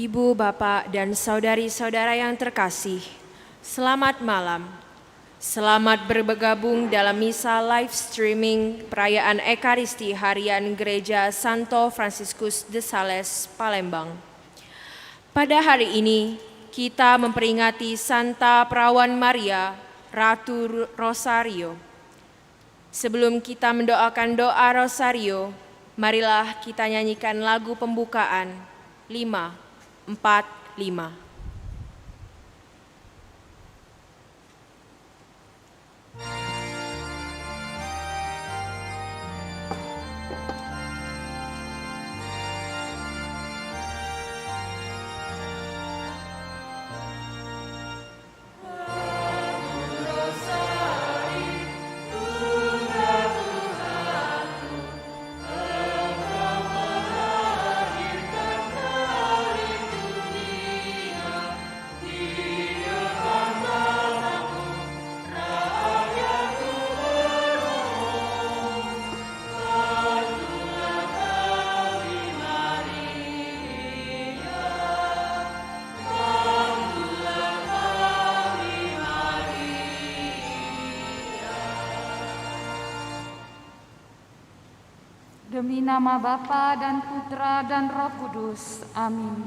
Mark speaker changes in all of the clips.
Speaker 1: Ibu, Bapak, dan saudari-saudara yang terkasih, selamat malam. Selamat bergabung dalam misa live streaming perayaan Ekaristi Harian Gereja Santo Fransiskus de Sales, Palembang. Pada hari ini, kita memperingati Santa Perawan Maria, Ratu Rosario. Sebelum kita mendoakan doa Rosario, marilah kita nyanyikan lagu pembukaan 545.
Speaker 2: Demi nama Bapa dan Putra dan Roh Kudus. Amin.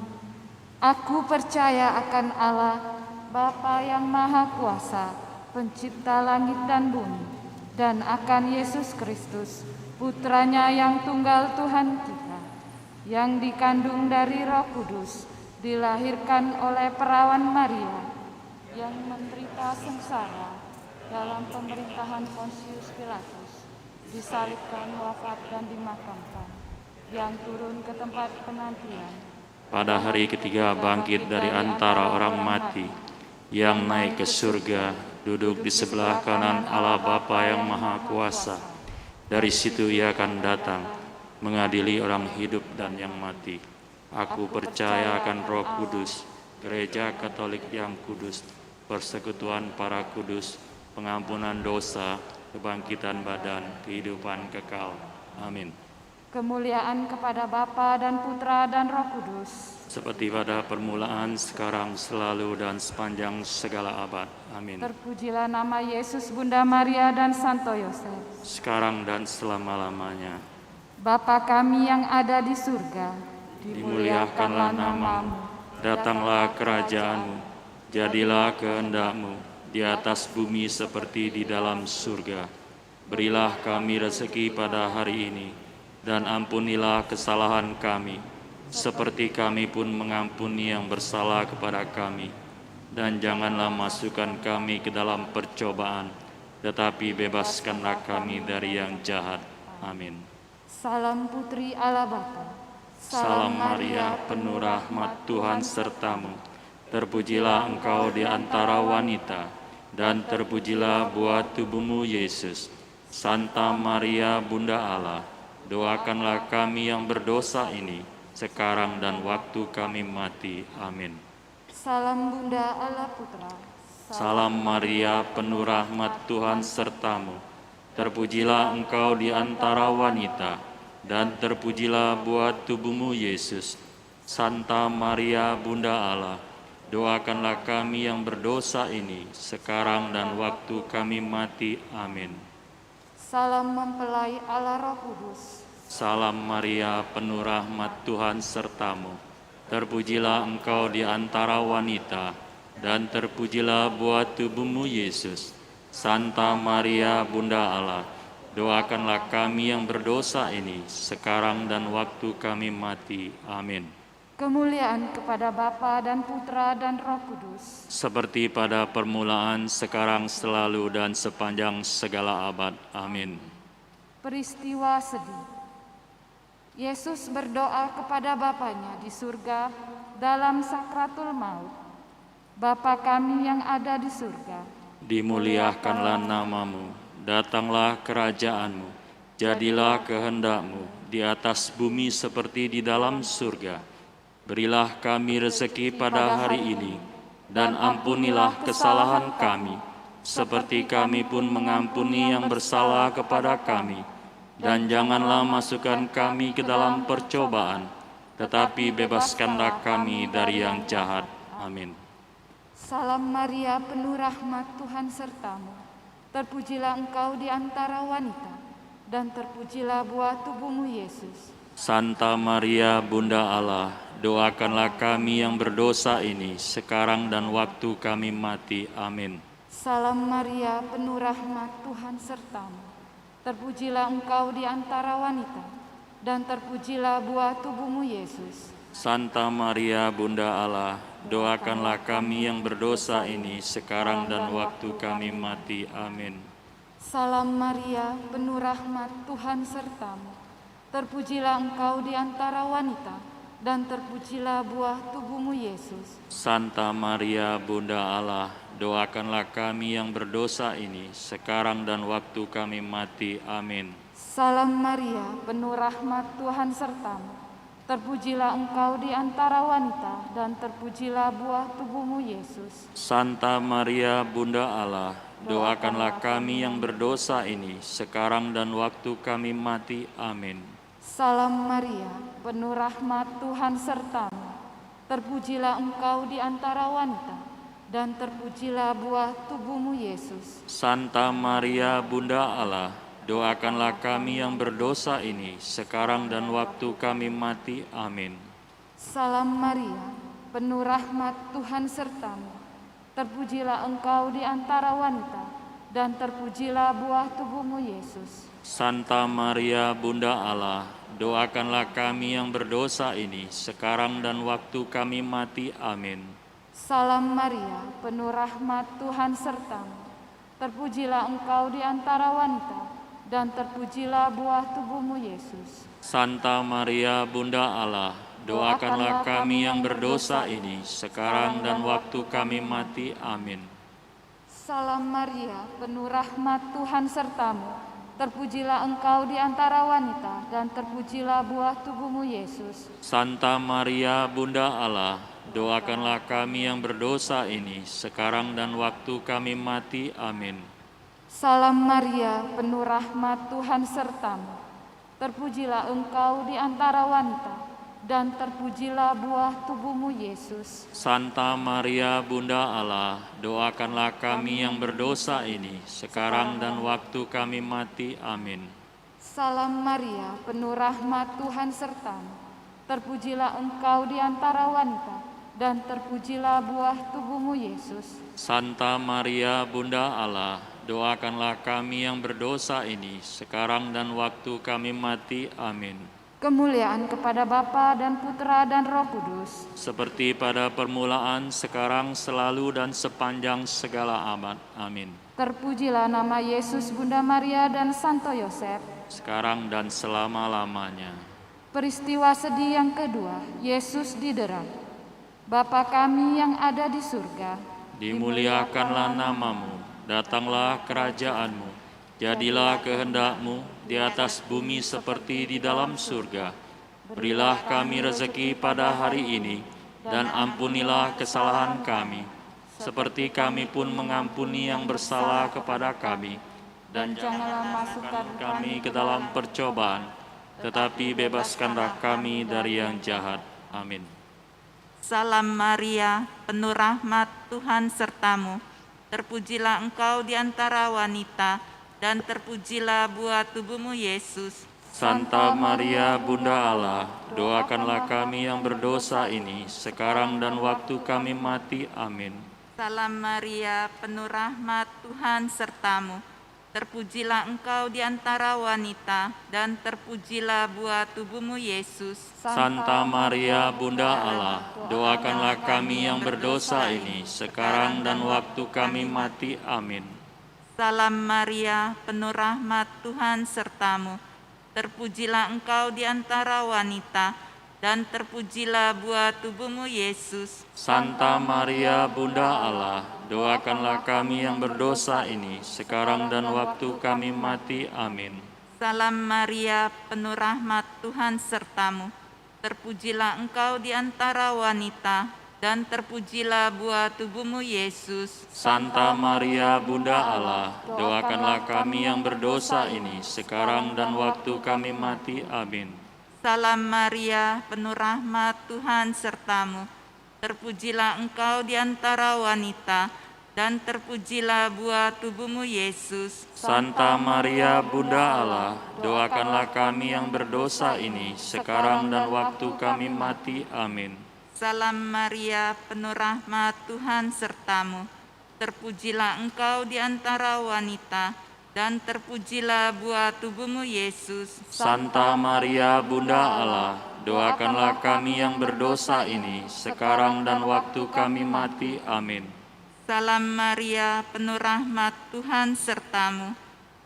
Speaker 2: Aku percaya akan Allah, Bapa yang Maha Kuasa, Pencipta langit dan bumi, dan akan Yesus Kristus, Putranya yang tunggal Tuhan kita, yang dikandung dari Roh Kudus, dilahirkan oleh perawan Maria, yang menderita sengsara dalam pemerintahan Pontius Pilatus, disalibkan, wafat, dan dimakamkan, yang turun ke tempat penantian.
Speaker 3: Pada hari ketiga bangkit dari antara orang mati, yang naik ke surga, duduk di sebelah kanan Allah Bapa yang Maha Kuasa. Dari situ Ia akan datang, mengadili orang hidup dan yang mati. Aku percaya akan Roh Kudus, Gereja Katolik yang kudus, persekutuan para kudus, pengampunan dosa, kebangkitan badan, kehidupan kekal. Amin.
Speaker 2: Kemuliaan kepada Bapa dan Putra dan Roh Kudus,
Speaker 3: Seperti pada permulaan, sekarang, selalu, dan sepanjang segala abad. Amin.
Speaker 2: terpujilah nama Yesus, Bunda Maria, dan Santo Yosef.
Speaker 3: Sekarang dan selama-lamanya.
Speaker 2: Bapa kami yang ada di surga,
Speaker 3: Dimuliakanlah namamu, datanglah kerajaanmu, jadilah kehendak-Mu di atas bumi seperti di dalam surga. Berilah kami rezeki pada hari ini, dan ampunilah kesalahan kami, seperti kami pun mengampuni yang bersalah kepada kami. Dan janganlah masukkan kami ke dalam percobaan, tetapi bebaskanlah kami dari yang jahat. Amin.
Speaker 2: Salam Putri Allah Bapa.
Speaker 3: Salam Maria, penuh rahmat Tuhan sertamu. Terpujilah engkau di antara wanita, dan terpujilah buah tubuhmu Yesus. Santa Maria, Bunda Allah, doakanlah kami yang berdosa ini, sekarang dan waktu kami mati. Amin.
Speaker 2: Salam Bunda Allah Putra.
Speaker 3: Salam Maria, penuh rahmat Tuhan sertamu. Terpujilah engkau di antara wanita, dan terpujilah buah tubuhmu Yesus. Santa Maria, Bunda Allah, doakanlah kami yang berdosa ini, sekarang dan waktu kami mati. Amin.
Speaker 2: Salam mempelai Allah Roh Kudus.
Speaker 3: Salam Maria, penuh rahmat Tuhan sertamu. Terpujilah engkau di antara wanita, dan terpujilah buah tubuhmu Yesus. Santa Maria, Bunda Allah, doakanlah kami yang berdosa ini, sekarang dan waktu kami mati. Amin.
Speaker 2: Kemuliaan kepada Bapa dan Putra dan Roh Kudus,
Speaker 3: Seperti pada permulaan, sekarang, selalu, dan sepanjang segala abad. Amin.
Speaker 2: peristiwa sedih. Yesus berdoa kepada Bapanya di surga dalam sakratul maut. Bapa kami yang ada di surga,
Speaker 3: Dimuliakanlah namamu, datanglah kerajaanmu, jadilah kehendak-Mu di atas bumi seperti di dalam surga. Berilah kami rezeki pada hari ini, dan ampunilah kesalahan kami, seperti kami pun mengampuni yang bersalah kepada kami. Dan janganlah masukkan kami ke dalam percobaan, tetapi bebaskanlah kami dari yang jahat. Amin.
Speaker 2: Salam Maria, penuh rahmat, Tuhan sertamu. Terpujilah engkau di antara wanita, dan terpujilah buah tubuhmu, Yesus.
Speaker 3: Santa Maria, Bunda Allah, doakanlah kami yang berdosa ini, sekarang dan waktu kami mati. Amin.
Speaker 2: Salam Maria, penuh rahmat, Tuhan sertamu. Terpujilah engkau di antara wanita, dan terpujilah buah tubuhmu, Yesus.
Speaker 3: Santa Maria, Bunda Allah, doakanlah kami yang berdosa ini, sekarang dan waktu kami mati. Amin.
Speaker 2: Salam Maria, penuh rahmat, Tuhan sertamu. Terpujilah engkau di antara wanita, dan terpujilah buah tubuhmu, Yesus.
Speaker 3: Santa Maria, Bunda Allah, doakanlah kami yang berdosa ini, sekarang dan waktu kami mati. Amin.
Speaker 2: Salam Maria, penuh rahmat, Tuhan sertamu. Terpujilah engkau di antara wanita, dan terpujilah buah tubuhmu, Yesus.
Speaker 3: Santa Maria, Bunda Allah, doakanlah kami yang berdosa ini, sekarang dan waktu kami mati. Amin.
Speaker 2: Salam Maria, penuh rahmat, Tuhan sertamu. Terpujilah engkau di antara wanita, dan terpujilah buah tubuhmu, Yesus.
Speaker 3: Santa Maria, Bunda Allah, doakanlah kami yang berdosa ini, sekarang dan waktu kami mati. Amin.
Speaker 2: Salam Maria, penuh rahmat, Tuhan sertamu. Terpujilah engkau di antara wanita, dan terpujilah buah tubuhmu, Yesus.
Speaker 3: Santa Maria, Bunda Allah, doakanlah kami yang berdosa ini, sekarang dan waktu kami mati. Amin.
Speaker 2: Salam Maria, penuh rahmat, Tuhan sertamu. Terpujilah engkau di antara wanita, dan terpujilah buah tubuhmu, Yesus.
Speaker 3: Santa Maria, Bunda Allah, doakanlah kami yang berdosa ini, sekarang dan waktu kami mati. Amin.
Speaker 2: Salam Maria, penuh rahmat, Tuhan sertamu. Terpujilah engkau di antara wanita, dan terpujilah buah tubuhmu, Yesus.
Speaker 3: Santa Maria, Bunda Allah, doakanlah kami yang berdosa ini, sekarang dan waktu kami mati. Amin.
Speaker 2: Salam Maria, penuh rahmat, Tuhan sertamu. Terpujilah engkau di antara wanita, dan terpujilah buah tubuhmu, Yesus.
Speaker 3: Santa Maria, Bunda Allah, doakanlah kami yang berdosa ini, sekarang dan waktu kami mati. Amin.
Speaker 2: Salam Maria, penuh rahmat, Tuhan sertamu. Terpujilah engkau di antara wanita, dan terpujilah buah tubuhmu, Yesus.
Speaker 3: Santa Maria, Bunda Allah, doakanlah kami yang berdosa ini, sekarang dan waktu kami mati. Amin.
Speaker 2: Kemuliaan kepada Bapa dan Putra dan Roh Kudus.
Speaker 3: Seperti pada permulaan, sekarang, selalu, dan sepanjang segala abad. Amin.
Speaker 2: Terpujilah nama Yesus, Bunda Maria, dan Santo Yosef.
Speaker 3: Sekarang dan selama-lamanya.
Speaker 2: Peristiwa sedih yang kedua, Yesus didera. Bapa kami yang ada di surga,
Speaker 3: Dimuliakanlah namamu, datanglah kerajaanmu, jadilah kehendak-Mu di atas bumi seperti di dalam surga. Berilah kami rezeki pada hari ini, dan ampunilah kesalahan kami, seperti kami pun mengampuni yang bersalah kepada kami. Dan janganlah masukkan kami ke dalam percobaan, tetapi bebaskanlah kami dari yang jahat. Amin.
Speaker 4: Salam Maria, penuh rahmat, Tuhan sertamu. Terpujilah engkau di antara wanita, dan terpujilah buah tubuhmu, Yesus.
Speaker 3: Santa Maria, Bunda Allah, doakanlah kami yang berdosa ini, sekarang dan waktu kami mati. Amin.
Speaker 4: Salam Maria, penuh rahmat, Tuhan sertamu. Terpujilah engkau di antara wanita, dan terpujilah buah tubuhmu, Yesus.
Speaker 3: Santa Maria, Bunda Allah, doakanlah kami yang berdosa ini, sekarang dan waktu kami mati. Amin.
Speaker 4: Salam Maria, penuh rahmat, Tuhan sertamu. Terpujilah engkau di antara wanita, dan terpujilah buah tubuhmu, Yesus.
Speaker 3: Santa Maria, Bunda Allah, doakanlah kami yang berdosa ini, sekarang dan waktu kami mati. Amin.
Speaker 4: Salam Maria, penuh rahmat, Tuhan sertamu. Terpujilah engkau di antara wanita, dan terpujilah buah tubuhmu, Yesus.
Speaker 3: Santa Maria, Bunda Allah, doakanlah kami yang berdosa ini, sekarang dan waktu kami mati. Amin.
Speaker 4: Salam Maria, penuh rahmat, Tuhan sertamu. Terpujilah engkau di antara wanita, dan terpujilah buah tubuhmu Yesus.
Speaker 3: Santa Maria, Bunda Allah, doakanlah kami yang berdosa ini, sekarang dan waktu kami mati. Amin.
Speaker 4: Salam Maria, penuh rahmat, Tuhan sertamu. Terpujilah engkau di antara wanita, dan terpujilah buah tubuhmu Yesus.
Speaker 3: Santa Maria, Bunda Allah, doakanlah kami yang berdosa ini, sekarang dan waktu kami mati. Amin.
Speaker 4: Salam Maria, penuh rahmat, Tuhan sertamu.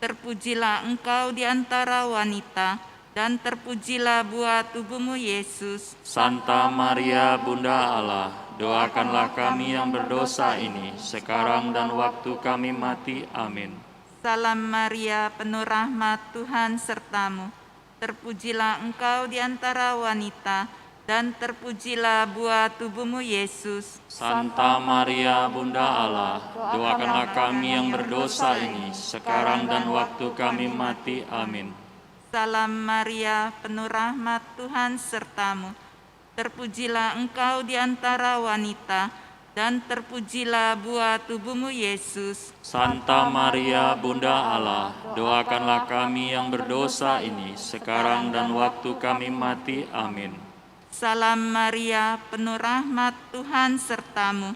Speaker 4: Terpujilah engkau di antara wanita, dan terpujilah buah tubuhmu Yesus.
Speaker 3: Santa Maria, Bunda Allah, doakanlah kami yang berdosa ini, sekarang dan waktu kami mati. Amin.
Speaker 4: Salam Maria, penuh rahmat, Tuhan sertamu. Terpujilah engkau di antara wanita, dan terpujilah buah tubuhmu Yesus.
Speaker 3: Santa Maria, Bunda Allah, doakanlah kami yang berdosa ini, sekarang dan waktu kami mati. Amin.
Speaker 4: Salam Maria, penuh rahmat, Tuhan sertamu. Terpujilah engkau di antara wanita, dan terpujilah buah tubuhmu Yesus.
Speaker 3: Santa Maria, Bunda Allah, doakanlah kami yang berdosa ini, sekarang dan waktu kami mati. Amin.
Speaker 4: Salam Maria, penuh rahmat, Tuhan sertamu.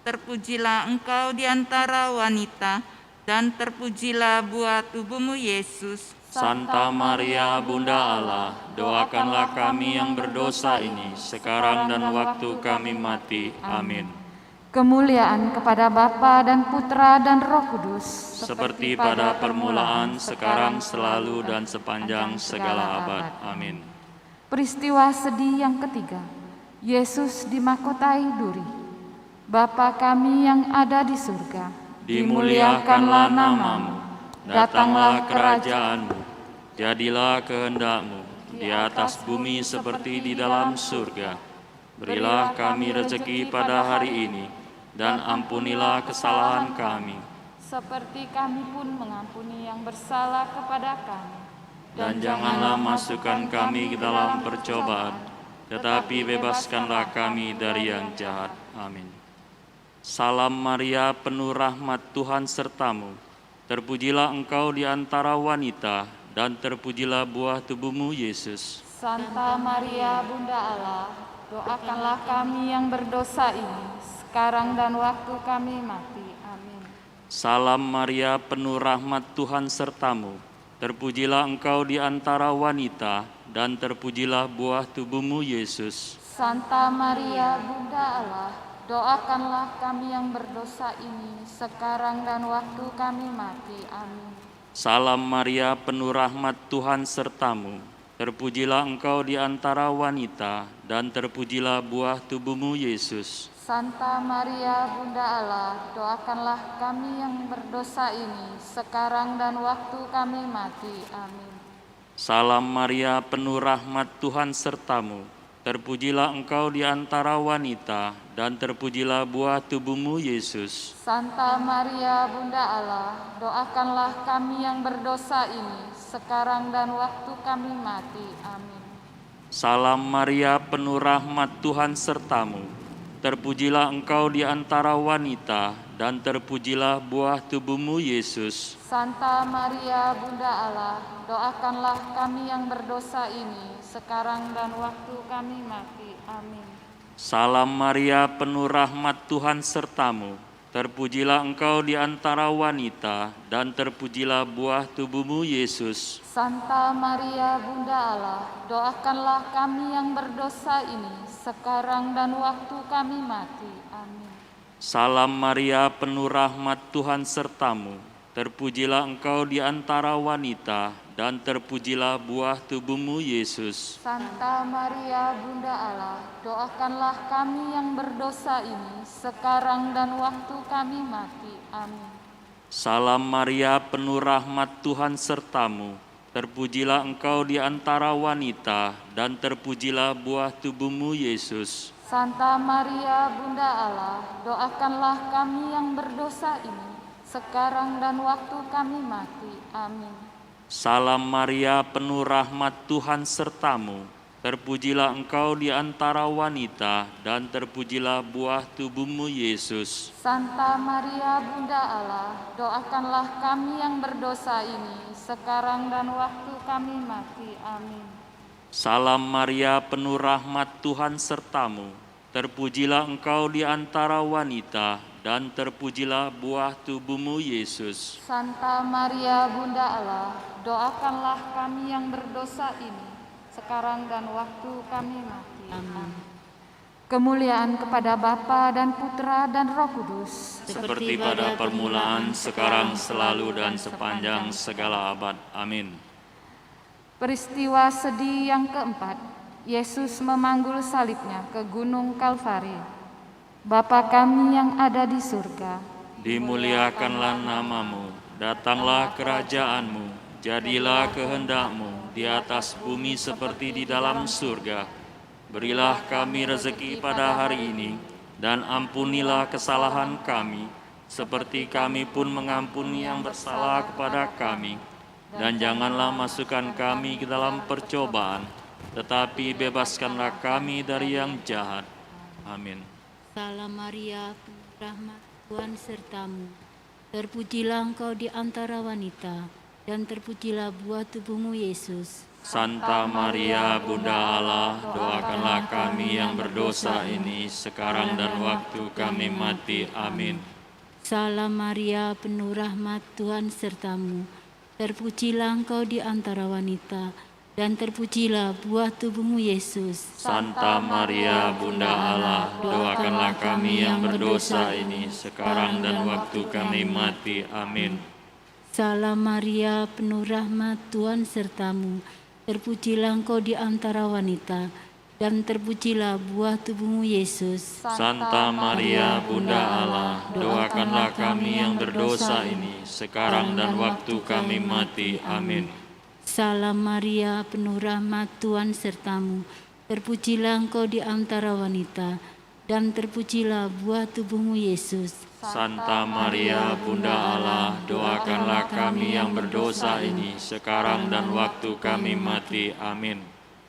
Speaker 4: Terpujilah engkau di antara wanita, dan terpujilah buah tubuhmu Yesus.
Speaker 3: Santa Maria, Bunda Allah, doakanlah kami yang berdosa ini, sekarang dan waktu kami mati. Amin.
Speaker 2: Kemuliaan kepada Bapa dan Putra dan Roh Kudus,
Speaker 3: Seperti pada permulaan, sekarang, selalu, dan sepanjang segala abad. Amin.
Speaker 2: Peristiwa sedih yang ketiga, Yesus dimahkotai duri. Bapa kami yang ada di surga,
Speaker 3: Dimuliakanlah namamu, datanglah kerajaanmu, jadilah kehendak-Mu di atas bumi seperti di dalam surga. Berilah kami rezeki pada hari ini, dan ampunilah kesalahan kami,
Speaker 2: seperti kami pun mengampuni yang bersalah kepada kami.
Speaker 3: dan janganlah masukkan kami ke dalam percobaan, tetapi bebaskanlah kami dari yang jahat. Amin. Salam Maria, penuh rahmat, Tuhan sertamu. Terpujilah engkau di antara wanita, dan terpujilah buah tubuhmu Yesus.
Speaker 2: Santa Maria, Bunda Allah, doakanlah kami yang berdosa ini, sekarang dan waktu kami mati. Amin.
Speaker 3: Salam Maria, penuh rahmat, Tuhan sertamu. Terpujilah engkau di antara wanita, dan terpujilah buah tubuhmu Yesus.
Speaker 2: Santa Maria, Bunda Allah, doakanlah kami yang berdosa ini, sekarang dan waktu kami mati. Amin.
Speaker 3: Salam Maria, penuh rahmat, Tuhan sertamu. Terpujilah engkau di antara wanita, dan terpujilah buah tubuhmu Yesus.
Speaker 2: Santa Maria, Bunda Allah, doakanlah kami yang berdosa ini, sekarang dan waktu kami mati. Amin.
Speaker 3: Salam Maria, penuh rahmat, Tuhan sertamu. Terpujilah engkau di antara wanita, dan terpujilah buah tubuhmu Yesus.
Speaker 2: Santa Maria, Bunda Allah, doakanlah kami yang berdosa ini, sekarang dan waktu kami mati. Amin.
Speaker 3: Salam Maria, penuh rahmat, Tuhan sertamu. Terpujilah engkau di antara wanita, dan terpujilah buah tubuhmu Yesus.
Speaker 2: Santa Maria, Bunda Allah, doakanlah kami yang berdosa ini, sekarang dan waktu kami mati. Amin.
Speaker 3: Salam Maria, penuh rahmat, Tuhan sertamu. Terpujilah engkau di antara wanita, dan terpujilah buah tubuhmu Yesus.
Speaker 2: Santa Maria, Bunda Allah, doakanlah kami yang berdosa ini, sekarang dan waktu kami mati. Amin.
Speaker 3: Salam Maria, penuh rahmat, Tuhan sertamu. Terpujilah engkau di antara wanita, dan terpujilah buah tubuhmu Yesus.
Speaker 2: Santa Maria, Bunda Allah, doakanlah kami yang berdosa ini, sekarang dan waktu kami mati. Amin.
Speaker 3: Salam Maria, penuh rahmat, Tuhan sertamu. Terpujilah engkau di antara wanita, dan terpujilah buah tubuhmu Yesus.
Speaker 2: Santa Maria, Bunda Allah, doakanlah kami yang berdosa ini, sekarang dan waktu kami mati. Amin.
Speaker 3: Salam Maria, penuh rahmat, Tuhan sertamu. Terpujilah Engkau di antara wanita, dan terpujilah buah tubuhmu, Yesus.
Speaker 2: Santa Maria Bunda Allah, doakanlah kami yang berdosa ini, sekarang dan waktu kami mati. Amin.
Speaker 3: Salam Maria, penuh rahmat, Tuhan sertamu. Terpujilah Engkau di antara wanita, dan terpujilah buah tubuhmu, Yesus.
Speaker 2: Santa Maria Bunda Allah, doakanlah kami yang berdosa ini, sekarang dan waktu kami mati. Amin. Kemuliaan kepada Bapa dan Putra dan Roh Kudus,
Speaker 3: Seperti pada permulaan, sekarang, selalu, dan sepanjang segala abad. Amin.
Speaker 2: Peristiwa sedih yang keempat, Yesus memanggul salibnya ke Gunung Kalvari. Bapa kami yang ada di surga,
Speaker 3: Dimuliakanlah namamu, datanglah kerajaanmu, jadilah kehendakmu di atas bumi seperti di dalam surga. Berilah kami rezeki pada hari ini, dan ampunilah kesalahan kami, seperti kami pun mengampuni yang bersalah kepada kami. Dan janganlah masukkan kami ke dalam percobaan, tetapi bebaskanlah kami dari yang jahat. Amin.
Speaker 5: Salam Maria, penuh rahmat, Tuhan sertamu. Terpujilah Engkau di antara wanita, dan terpujilah buah tubuhmu, Yesus.
Speaker 3: Santa Maria, Bunda Allah, doakanlah kami yang berdosa ini, sekarang dan waktu kami mati. Amin.
Speaker 5: Salam Maria, penuh rahmat, Tuhan sertamu. Terpujilah Engkau di antara wanita, dan terpujilah buah tubuhmu, Yesus.
Speaker 3: Santa Maria, Bunda Allah, doakanlah kami yang berdosa ini, sekarang dan waktu kami mati. Amin.
Speaker 5: Salam Maria, penuh rahmat, Tuhan sertamu. Terpujilah Engkau di antara wanita, dan terpujilah buah tubuhmu, Yesus.
Speaker 3: Santa Maria, Bunda Allah, doakanlah kami yang berdosa ini, sekarang dan waktu kami mati. Amin.
Speaker 5: Salam Maria, penuh rahmat, Tuhan sertamu. Terpujilah Engkau di antara wanita, dan terpujilah buah tubuhmu, Yesus.
Speaker 3: Santa Maria, Bunda Allah, doakanlah kami yang berdosa ini, sekarang dan waktu kami mati. Amin.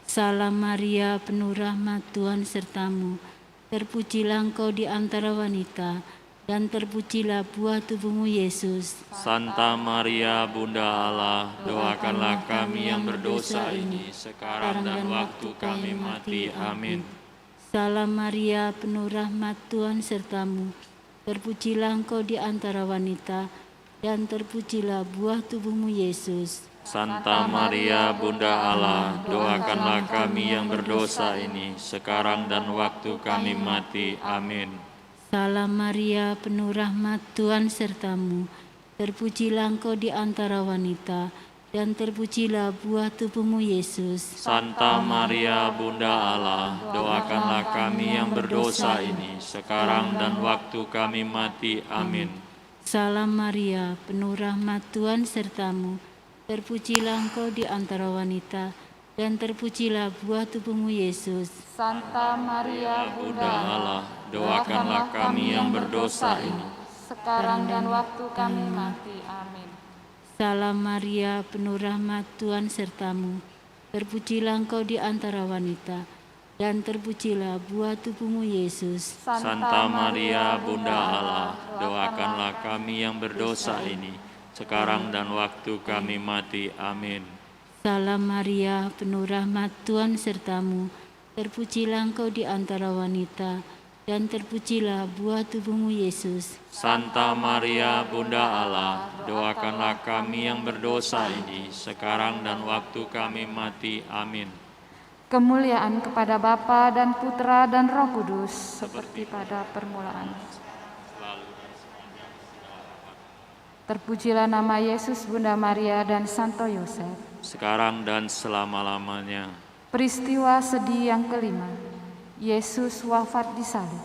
Speaker 5: Salam Maria, penuh rahmat, Tuhan sertamu. Terpujilah Engkau di antara wanita, dan terpujilah buah tubuhmu, Yesus.
Speaker 3: Santa Maria, Bunda Allah, doakanlah kami yang berdosa ini, sekarang dan waktu kami mati. Amin.
Speaker 5: Salam Maria, penuh rahmat, Tuhan sertamu. Terpujilah Engkau di antara wanita, dan terpujilah buah tubuhmu, Yesus.
Speaker 3: Santa Maria, Bunda Allah, doakanlah kami yang berdosa ini, sekarang dan waktu kami mati. Amin.
Speaker 5: Salam Maria, penuh rahmat, Tuhan sertamu. Terpujilah Engkau di antara wanita, dan terpujilah buah tubuhmu, Yesus.
Speaker 3: Santa Maria, Bunda Allah, doakanlah kami yang berdosa ini, sekarang dan waktu kami mati. Amin.
Speaker 5: Salam Maria, penuh rahmat, Tuhan sertamu. Terpujilah Engkau di antara wanita, dan terpujilah buah tubuhmu, Yesus.
Speaker 2: Santa Maria
Speaker 3: Bunda Allah, doakanlah kami yang berdosa ini,
Speaker 2: sekarang dan waktu kami mati. Amin.
Speaker 5: Salam Maria, penuh rahmat, Tuhan sertamu. Terpujilah Engkau di antara wanita, dan terpujilah buah tubuhmu, Yesus.
Speaker 3: Santa Maria, Bunda Allah, doakanlah kami yang berdosa ini, sekarang dan waktu kami mati. Amin.
Speaker 5: Salam Maria, penuh rahmat, Tuhan sertamu. Terpujilah Engkau di antara wanita, dan terpujilah buah tubuhmu, Yesus.
Speaker 3: Santa Maria, Bunda Allah, doakanlah kami yang berdosa ini, sekarang dan waktu kami mati. Amin.
Speaker 2: Kemuliaan kepada Bapa dan Putra dan Roh Kudus, seperti pada permulaan. Terpujilah nama Yesus, Bunda Maria, dan Santo Yosef.
Speaker 3: Sekarang dan selama-lamanya.
Speaker 2: Peristiwa sedih yang kelima, Yesus wafat di salib.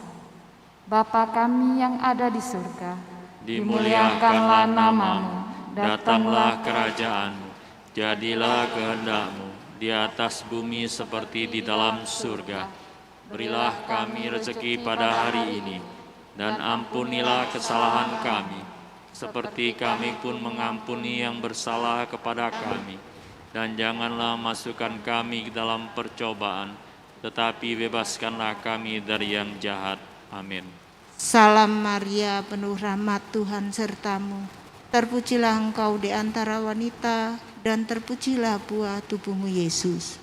Speaker 2: Bapa kami yang ada di surga,
Speaker 3: Dimuliakanlah namamu, datanglah kerajaanmu, jadilah kehendakmu di atas bumi seperti di dalam surga. Berilah kami rezeki pada hari ini, dan ampunilah kesalahan kami, seperti kami pun mengampuni yang bersalah kepada kami. Dan janganlah masukkan kami ke dalam percobaan, tetapi bebaskanlah kami dari yang jahat. Amin.
Speaker 6: Salam Maria, penuh rahmat, Tuhan sertamu. Terpujilah engkau di antara wanita, dan terpujilah buah tubuhmu Yesus.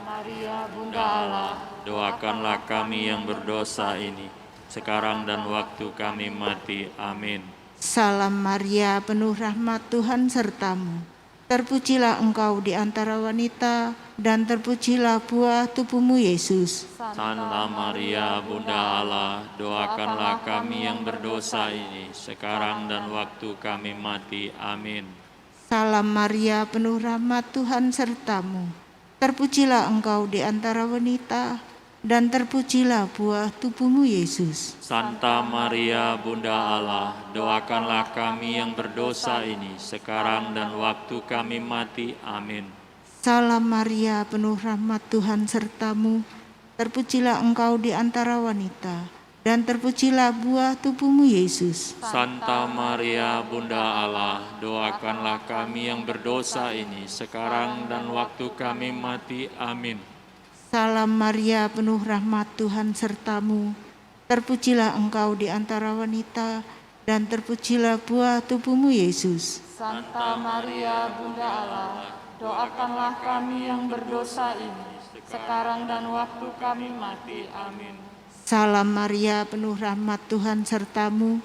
Speaker 2: Maria, Bunda Allah,
Speaker 3: Doakanlah kami yang berdosa ini, sekarang dan waktu kami mati. Amin.
Speaker 6: Salam Maria, penuh rahmat, Tuhan sertamu. Terpujilah engkau di antara wanita, dan terpujilah buah tubuhmu Yesus.
Speaker 3: Santa Maria, Bunda Allah, doakanlah kami yang berdosa ini, sekarang dan waktu kami mati. Amin.
Speaker 6: Salam Maria, penuh rahmat, Tuhan sertamu. Terpujilah engkau di antara wanita, dan terpujilah buah tubuhmu Yesus.
Speaker 3: Santa Maria, Bunda Allah, doakanlah kami yang berdosa ini, sekarang dan waktu kami mati. Amin.
Speaker 6: Salam Maria, penuh rahmat, Tuhan sertamu. Terpujilah engkau di antara wanita, dan terpujilah buah tubuhmu Yesus.
Speaker 3: Santa Maria, Bunda Allah, doakanlah kami yang berdosa ini, sekarang dan waktu kami mati. Amin.
Speaker 6: Salam Maria, penuh rahmat, Tuhan sertamu. Terpujilah engkau di antara wanita, dan terpujilah buah tubuhmu Yesus.
Speaker 2: Santa Maria, Bunda Allah, doakanlah kami yang berdosa ini, sekarang dan waktu kami mati. Amin.
Speaker 6: Salam Maria, penuh rahmat, Tuhan sertamu.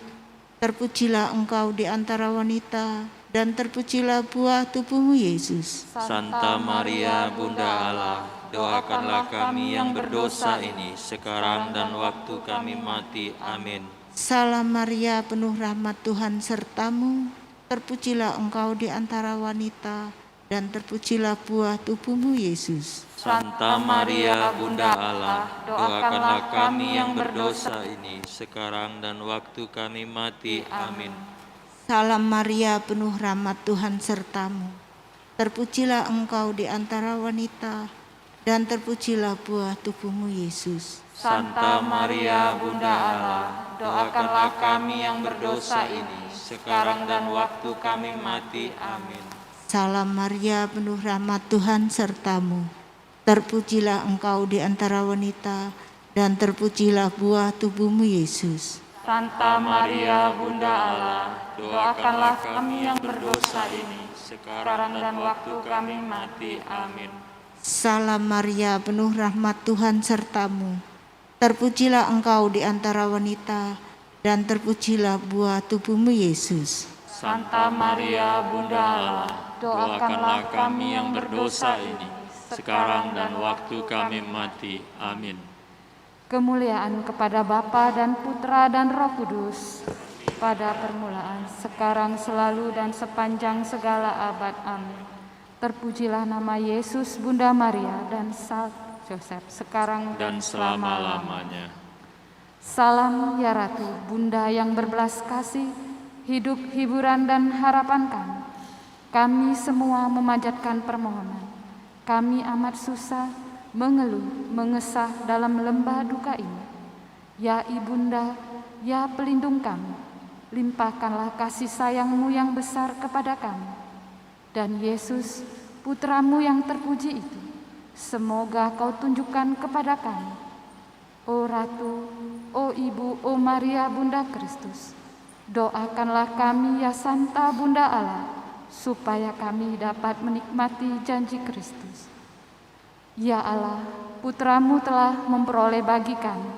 Speaker 6: Terpujilah engkau di antara wanita, dan terpujilah buah tubuhmu Yesus.
Speaker 3: Santa Maria, Bunda Allah, doakanlah kami yang berdosa ini, sekarang dan waktu kami mati. Amin.
Speaker 6: Salam Maria, penuh rahmat, Tuhan sertamu. Terpujilah engkau di antara wanita, dan terpujilah buah tubuhmu Yesus.
Speaker 3: Santa Maria, Bunda Allah, doakanlah kami yang berdosa ini, sekarang dan waktu kami mati. Amin.
Speaker 6: Salam Maria, penuh rahmat, Tuhan sertamu. Terpujilah engkau di antara wanita, dan terpujilah buah tubuhmu Yesus.
Speaker 3: Santa Maria, Bunda Allah, doakanlah kami yang berdosa ini, sekarang dan waktu kami mati. Amin.
Speaker 6: Salam Maria, penuh rahmat, Tuhan sertamu. Terpujilah engkau di antara wanita, dan terpujilah buah tubuhmu Yesus.
Speaker 2: Santa Maria, Bunda Allah, doakanlah kami yang berdosa ini, sekarang dan waktu kami mati. Amin.
Speaker 6: Salam Maria, penuh rahmat, Tuhan sertamu. Terpujilah engkau di antara wanita, dan terpujilah buah tubuhmu Yesus.
Speaker 3: Santa Maria, Bunda Allah, doakanlah kami yang berdosa ini, sekarang dan waktu kami mati. Amin.
Speaker 2: Kemuliaan kepada Bapa dan Putra dan Roh Kudus, pada permulaan, sekarang, selalu, dan sepanjang segala abad. Amin. Terpujilah nama Yesus, Bunda Maria, dan Salk Yosef, sekarang
Speaker 3: Dan selama-lamanya.
Speaker 2: Salam ya Ratu, Bunda yang berbelas kasih, hidup, hiburan, dan harapan kami. Kami semua memanjatkan permohonan. Kami amat susah, mengeluh, mengesah dalam lembah duka ini. Ya Ibunda, ya pelindung kami, limpahkanlah kasih sayang-Mu yang besar kepada kami. Dan Yesus, Putra-Mu yang terpuji itu, semoga Kau tunjukkan kepada kami. O Ratu, o Ibu, o Maria Bunda Kristus, doakanlah kami ya Santa Bunda Allah, supaya kami dapat menikmati janji Kristus. Ya Allah, Putra-Mu telah memperoleh bagi kami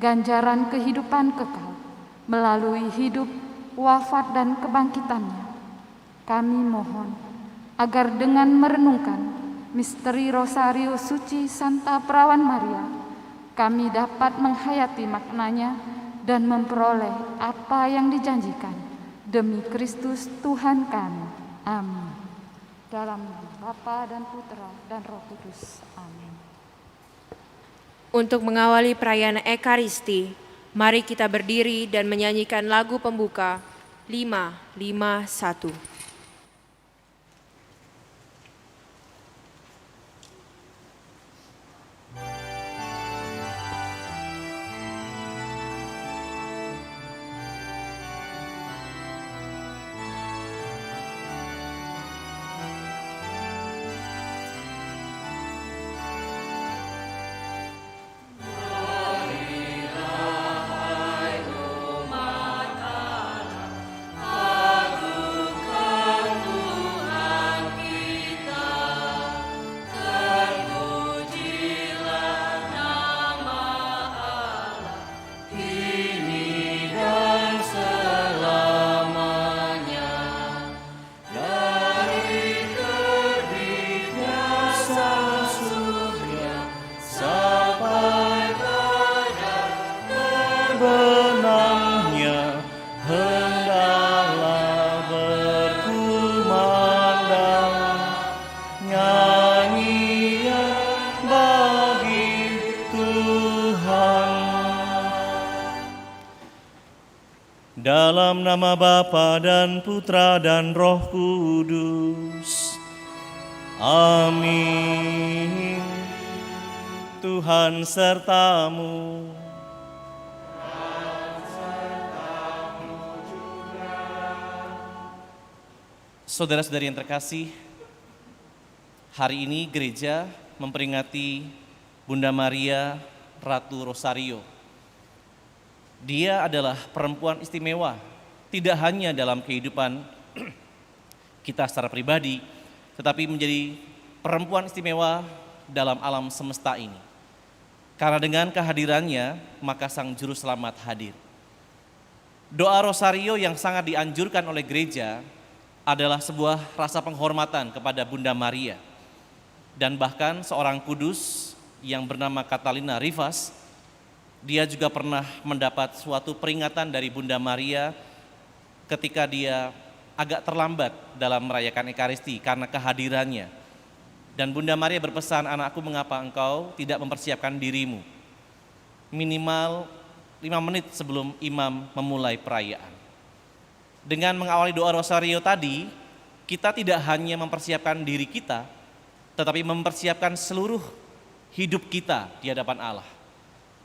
Speaker 2: ganjaran kehidupan kekal melalui hidup, wafat, dan kebangkitannya. Kami mohon agar dengan merenungkan misteri Rosario Suci Santa Perawan Maria, kami dapat menghayati maknanya dan memperoleh apa yang dijanjikan demi Kristus Tuhan kami. Amin. Dalam nama Bapa dan Putra dan Roh Kudus. Amin.
Speaker 1: Untuk mengawali perayaan Ekaristi, mari kita berdiri dan menyanyikan lagu pembuka 551.
Speaker 7: dalam nama Bapa dan Putra dan Roh Kudus. Amin. Tuhan sertamu. Saudara-saudari yang terkasih, hari ini gereja memperingati Bunda Maria Ratu Rosario. Dia adalah perempuan istimewa, tidak hanya dalam kehidupan kita secara pribadi, tetapi menjadi perempuan istimewa dalam alam semesta ini. Karena dengan kehadirannya, maka Sang Juru Selamat hadir. Doa Rosario yang sangat dianjurkan oleh gereja adalah sebuah rasa penghormatan kepada Bunda Maria. Dan bahkan seorang kudus yang bernama Catalina Rivas, dia juga pernah mendapat suatu peringatan dari Bunda Maria ketika dia agak terlambat dalam merayakan Ekaristi karena kehadirannya. Dan Bunda Maria berpesan, anakku, mengapa engkau tidak mempersiapkan dirimu? Minimal 5 menit sebelum imam memulai perayaan. Dengan mengawali doa Rosario tadi, kita tidak hanya mempersiapkan diri kita, tetapi mempersiapkan seluruh hidup kita di hadapan Allah.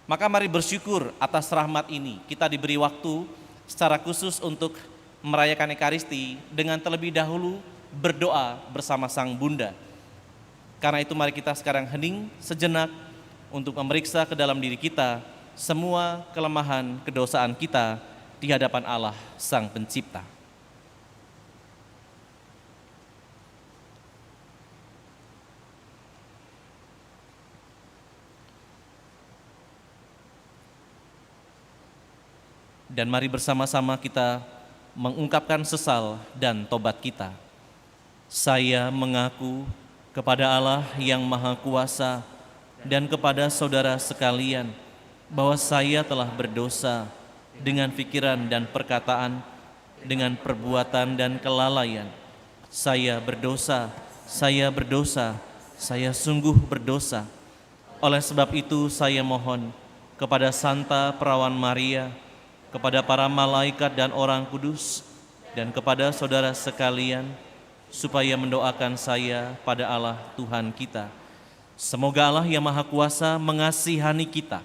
Speaker 7: Maka mari bersyukur atas rahmat ini. Kita diberi waktu secara khusus untuk merayakan Ekaristi dengan terlebih dahulu berdoa bersama Sang Bunda. Karena itu mari kita sekarang hening sejenak untuk memeriksa ke dalam diri kita semua kelemahan kedosaan kita di hadapan Allah Sang Pencipta. Dan mari bersama-sama kita mengungkapkan sesal dan tobat kita. Saya mengaku kepada Allah yang Maha Kuasa dan kepada saudara sekalian bahwa saya telah berdosa dengan pikiran dan perkataan, dengan perbuatan dan kelalaian. Saya berdosa, saya sungguh berdosa. Oleh sebab itu saya mohon kepada Santa Perawan Maria, kepada para malaikat dan orang kudus, dan kepada saudara sekalian, supaya mendoakan saya pada Allah Tuhan kita. Semoga Allah yang Maha Kuasa mengasihani kita,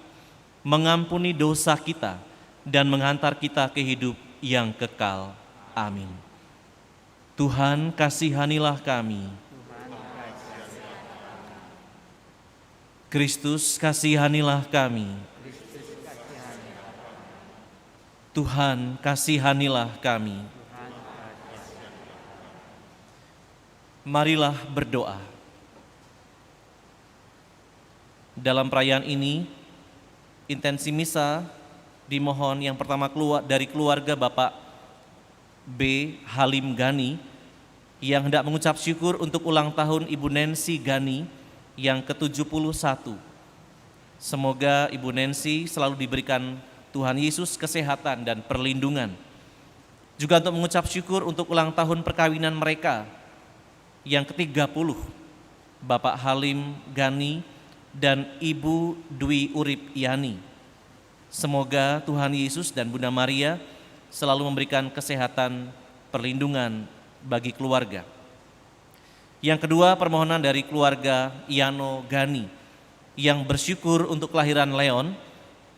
Speaker 7: mengampuni dosa kita, dan menghantar kita ke hidup yang kekal. Amin. Tuhan kasihanilah kami. Kristus kasihanilah kami. Tuhan kasihanilah kami. Marilah berdoa. Dalam perayaan ini, intensi misa dimohon yang pertama keluar dari keluarga Bapak B. Halim Gani yang hendak mengucap syukur untuk ulang tahun Ibu Nancy Gani yang ke-71. Semoga Ibu Nancy selalu diberikan Tuhan Yesus kesehatan dan perlindungan. Juga untuk mengucap syukur untuk ulang tahun perkawinan mereka yang ke-30, Bapak Halim Gani dan Ibu Dwi Urip Yani. Semoga Tuhan Yesus dan Bunda Maria selalu memberikan kesehatan, perlindungan bagi keluarga. Yang kedua, permohonan dari keluarga Yano Gani yang bersyukur untuk kelahiran Leon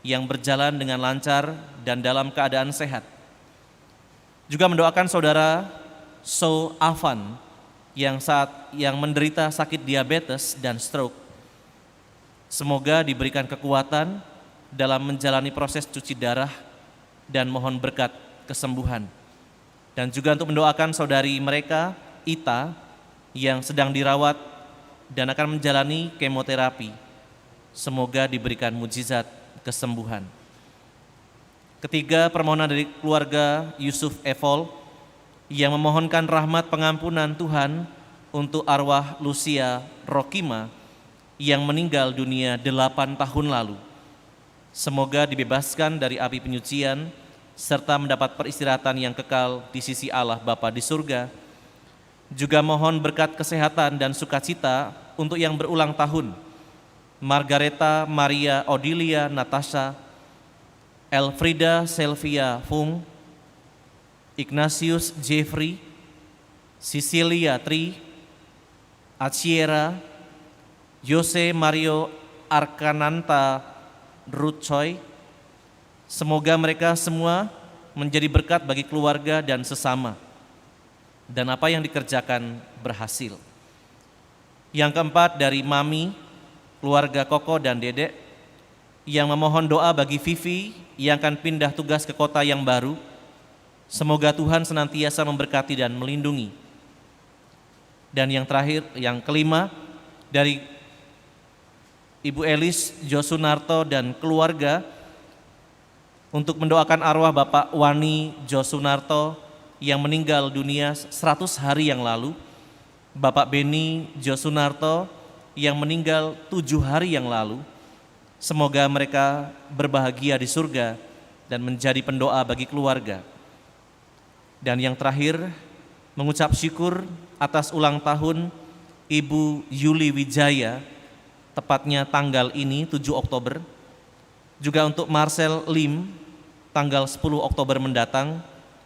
Speaker 7: yang berjalan dengan lancar dan dalam keadaan sehat. Juga mendoakan saudara So Avan yang menderita sakit diabetes dan stroke. Semoga diberikan kekuatan dalam menjalani proses cuci darah dan mohon berkat kesembuhan. Dan juga untuk mendoakan saudari mereka, Ita, yang sedang dirawat dan akan menjalani kemoterapi. Semoga diberikan mujizat kesembuhan. Ketiga, permohonan dari keluarga Yusuf Evol yang memohonkan rahmat pengampunan Tuhan untuk arwah Lucia Rokima yang meninggal dunia 8 tahun lalu. Semoga dibebaskan dari api penyucian serta mendapat peristirahatan yang kekal di sisi Allah Bapa di surga. Juga mohon berkat kesehatan dan sukacita untuk yang berulang tahun, Margareta Maria Odilia Natasha, Elfrida Selvia Fung, Ignatius Jeffrey, Cecilia Tri, Aciera, Jose Mario Arkananta Ruth Choi. Semoga mereka semua menjadi berkat bagi keluarga dan sesama, dan apa yang dikerjakan berhasil. Yang keempat dari Mami, keluarga Koko dan Dedek, yang memohon doa bagi Vivi yang akan pindah tugas ke kota yang baru. Semoga Tuhan senantiasa memberkati dan melindungi. Dan yang terakhir, yang kelima, dari Ibu Elis Josunarto dan keluarga, untuk mendoakan arwah Bapak Wani Josunarto yang meninggal dunia 100 hari yang lalu, Bapak Beni Josunarto yang meninggal 7 hari yang lalu. Semoga mereka berbahagia di surga dan menjadi pendoa bagi keluarga. Dan yang terakhir, mengucap syukur atas ulang tahun Ibu Yuli Wijaya, tepatnya tanggal ini 7 Oktober. Juga untuk Marcel Lim, tanggal 10 Oktober mendatang,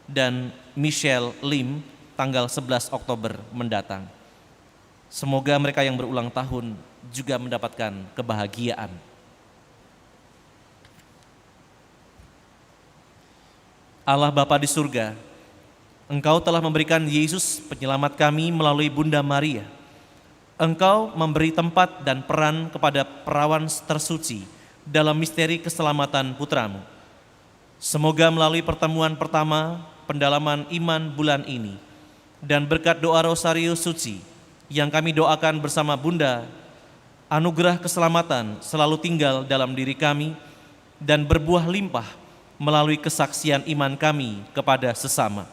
Speaker 7: dan Michelle Lim, tanggal 11 Oktober mendatang. Semoga mereka yang berulang tahun juga mendapatkan kebahagiaan. Allah Bapa di surga, Engkau telah memberikan Yesus penyelamat kami melalui Bunda Maria. Engkau memberi tempat dan peran kepada perawan tersuci dalam misteri keselamatan putramu. Semoga melalui pertemuan pertama pendalaman iman bulan ini dan berkat doa Rosario Suci yang kami doakan bersama Bunda, anugerah keselamatan selalu tinggal dalam diri kami dan berbuah limpah melalui kesaksian iman kami kepada sesama.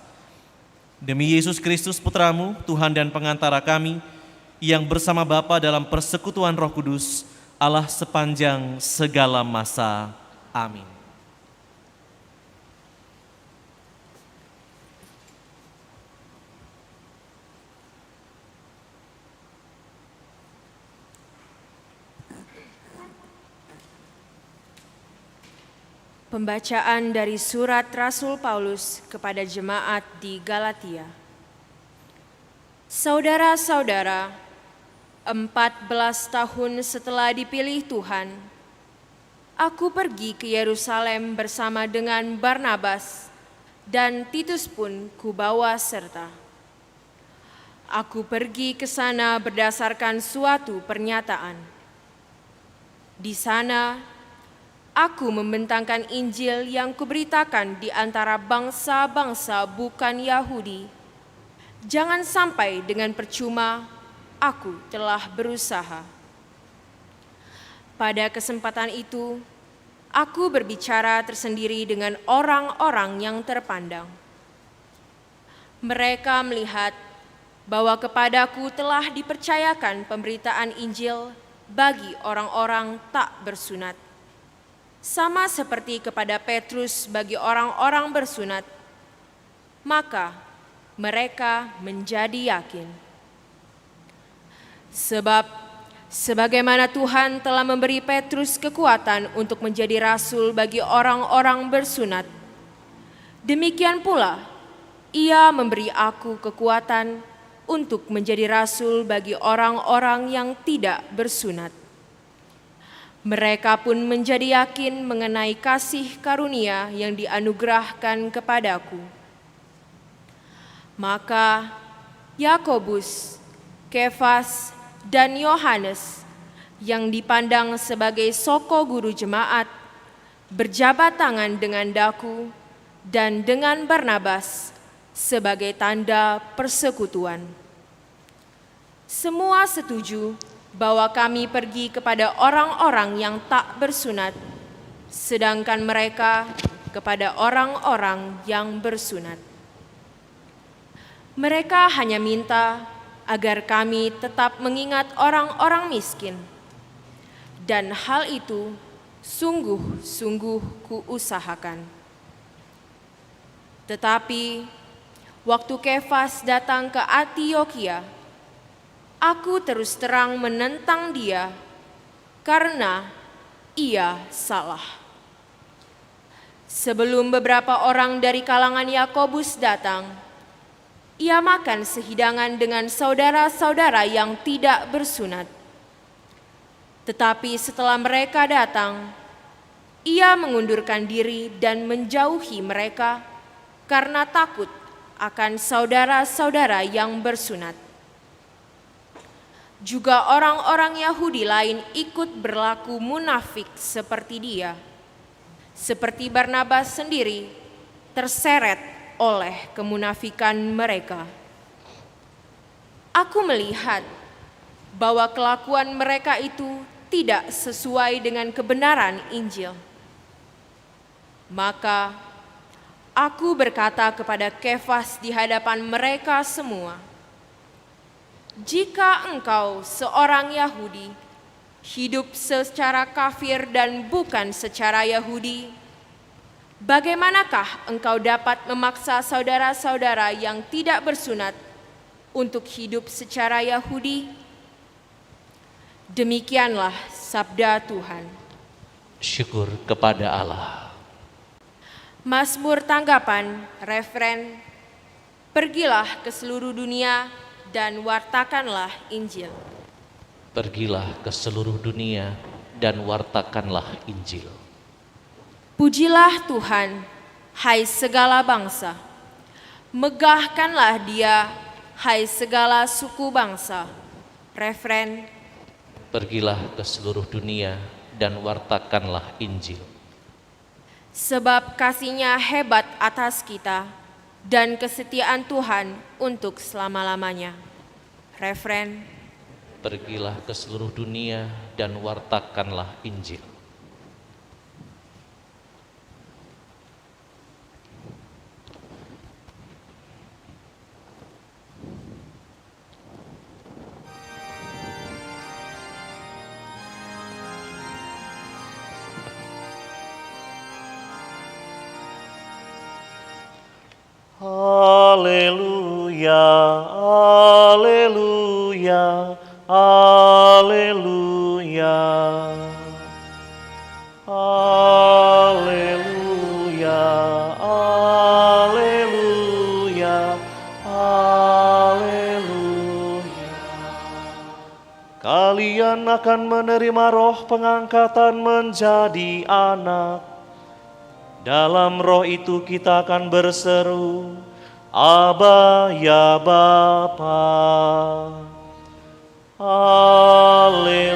Speaker 7: Demi Yesus Kristus Putramu, Tuhan dan pengantara kami, yang bersama Bapa dalam persekutuan Roh Kudus, Allah sepanjang segala masa. Amin.
Speaker 1: Pembacaan dari surat Rasul Paulus kepada jemaat di Galatia. Saudara-saudara, 14 tahun setelah dipilih Tuhan, aku pergi ke Yerusalem bersama dengan Barnabas, dan Titus pun kubawa serta. Aku pergi ke sana berdasarkan suatu pernyataan. Di sana, aku membentangkan Injil yang kuberitakan di antara bangsa-bangsa bukan Yahudi. Jangan sampai dengan percuma aku telah berusaha. Pada kesempatan itu, aku berbicara tersendiri dengan orang-orang yang terpandang. Mereka melihat bahwa kepadaku telah dipercayakan pemberitaan Injil bagi orang-orang tak bersunat, sama seperti kepada Petrus bagi orang-orang bersunat. Maka mereka menjadi yakin. Sebab sebagaimana Tuhan telah memberi Petrus kekuatan untuk menjadi rasul bagi orang-orang bersunat, demikian pula Ia memberi aku kekuatan untuk menjadi rasul bagi orang-orang yang tidak bersunat. Mereka pun menjadi yakin mengenai kasih karunia yang dianugerahkan kepadaku. Maka Yakobus, Kefas, dan Yohanes yang dipandang sebagai soko guru jemaat berjabat tangan dengan Daku dan dengan Barnabas sebagai tanda persekutuan. Semua setuju bahwa kami pergi kepada orang-orang yang tak bersunat, sedangkan mereka kepada orang-orang yang bersunat. Mereka hanya minta agar kami tetap mengingat orang-orang miskin, dan hal itu sungguh-sungguh kuusahakan. Tetapi waktu Kefas datang ke Antiokhia, aku terus terang menentang dia karena ia salah. Sebelum beberapa orang dari kalangan Yakobus datang, ia makan sehidangan dengan saudara-saudara yang tidak bersunat. Tetapi setelah mereka datang, ia mengundurkan diri dan menjauhi mereka karena takut akan saudara-saudara yang bersunat. Juga orang-orang Yahudi lain ikut berlaku munafik seperti dia. Seperti Barnabas sendiri terseret oleh kemunafikan mereka. Aku melihat bahwa kelakuan mereka itu tidak sesuai dengan kebenaran Injil. Maka aku berkata kepada Kefas di hadapan mereka semua, "Jika engkau seorang Yahudi, hidup secara kafir dan bukan secara Yahudi, bagaimanakah engkau dapat memaksa saudara-saudara yang tidak bersunat untuk hidup secara Yahudi?" Demikianlah sabda Tuhan.
Speaker 7: Syukur kepada Allah.
Speaker 1: Mazmur tanggapan, referen, "Pergilah ke seluruh dunia dan wartakanlah Injil."
Speaker 7: Pergilah ke seluruh dunia dan wartakanlah Injil.
Speaker 1: Pujilah Tuhan, hai segala bangsa. Megahkanlah Dia, hai segala suku bangsa. Referen,
Speaker 7: Pergilah ke seluruh dunia dan wartakanlah Injil.
Speaker 1: sebab kasih-Nya hebat atas kita dan kesetiaan Tuhan untuk selama-lamanya. Referen,
Speaker 7: Pergilah ke seluruh dunia dan wartakanlah Injil.
Speaker 8: Haleluya, haleluya, haleluya. Haleluya, haleluya, haleluya. Kalian akan menerima roh pengangkatan menjadi anak. Dalam roh itu kita akan berseru, Aba ya Bapa. Haleluya,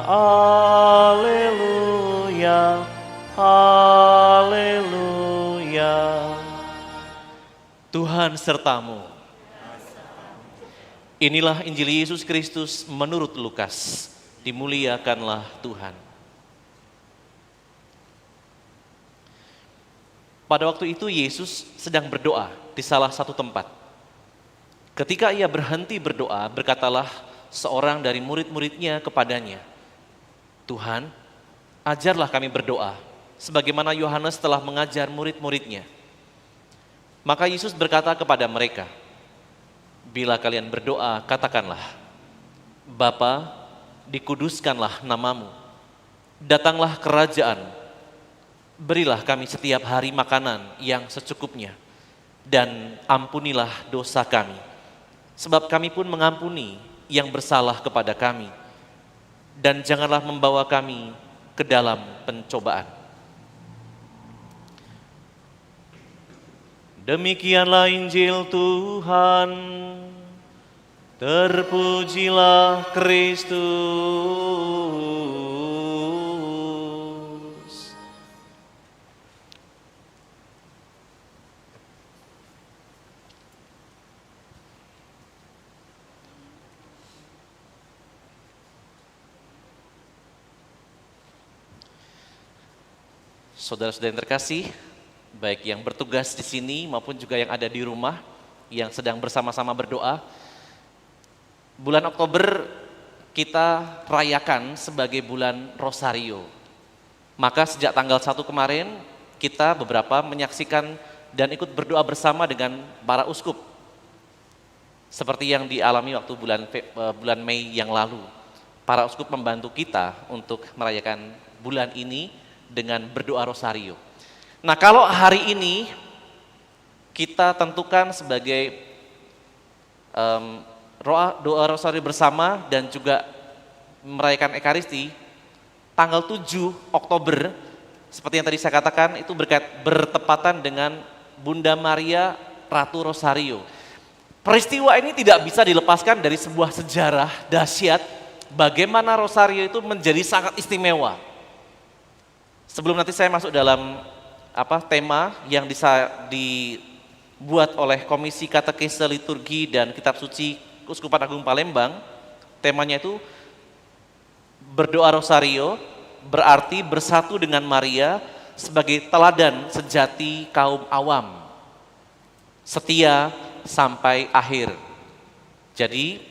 Speaker 8: haleluya, haleluya.
Speaker 7: Tuhan sertamu. Inilah Injil Yesus Kristus menurut Lukas. Dimuliakanlah Tuhan. Pada waktu itu Yesus sedang berdoa di salah satu tempat. Ketika ia berhenti berdoa, berkatalah seorang dari murid-muridnya kepadanya, "Tuhan, ajarlah kami berdoa, sebagaimana Yohanes telah mengajar murid-muridnya." Maka Yesus berkata kepada mereka, "Bila kalian berdoa, katakanlah, Bapa, dikuduskanlah namamu, datanglah kerajaan. Berilah kami setiap hari makanan yang secukupnya, dan ampunilah dosa kami, sebab kami pun mengampuni yang bersalah kepada kami. Dan janganlah membawa kami ke dalam pencobaan."
Speaker 8: Demikianlah Injil Tuhan. Terpujilah Kristus.
Speaker 7: Saudara-saudara yang terkasih, baik yang bertugas di sini maupun juga yang ada di rumah, yang sedang bersama-sama berdoa, bulan Oktober kita rayakan sebagai bulan Rosario. Maka sejak tanggal 1 kemarin, kita beberapa menyaksikan dan ikut berdoa bersama dengan para uskup. Seperti yang dialami waktu bulan Mei yang lalu. Para uskup membantu kita untuk merayakan bulan ini dengan berdoa rosario. Nah, kalau hari ini kita tentukan sebagai doa rosario bersama dan juga merayakan Ekaristi, tanggal 7 Oktober, seperti yang tadi saya katakan, itu bertepatan dengan Bunda Maria Ratu Rosario. Peristiwa ini tidak bisa dilepaskan dari sebuah sejarah dahsyat bagaimana Rosario itu menjadi sangat istimewa. Sebelum nanti saya masuk dalam tema yang dibuat oleh Komisi Katekese Liturgi dan Kitab Suci Keuskupan Agung Palembang, temanya itu berdoa Rosario berarti bersatu dengan Maria sebagai teladan sejati kaum awam, setia sampai akhir. Jadi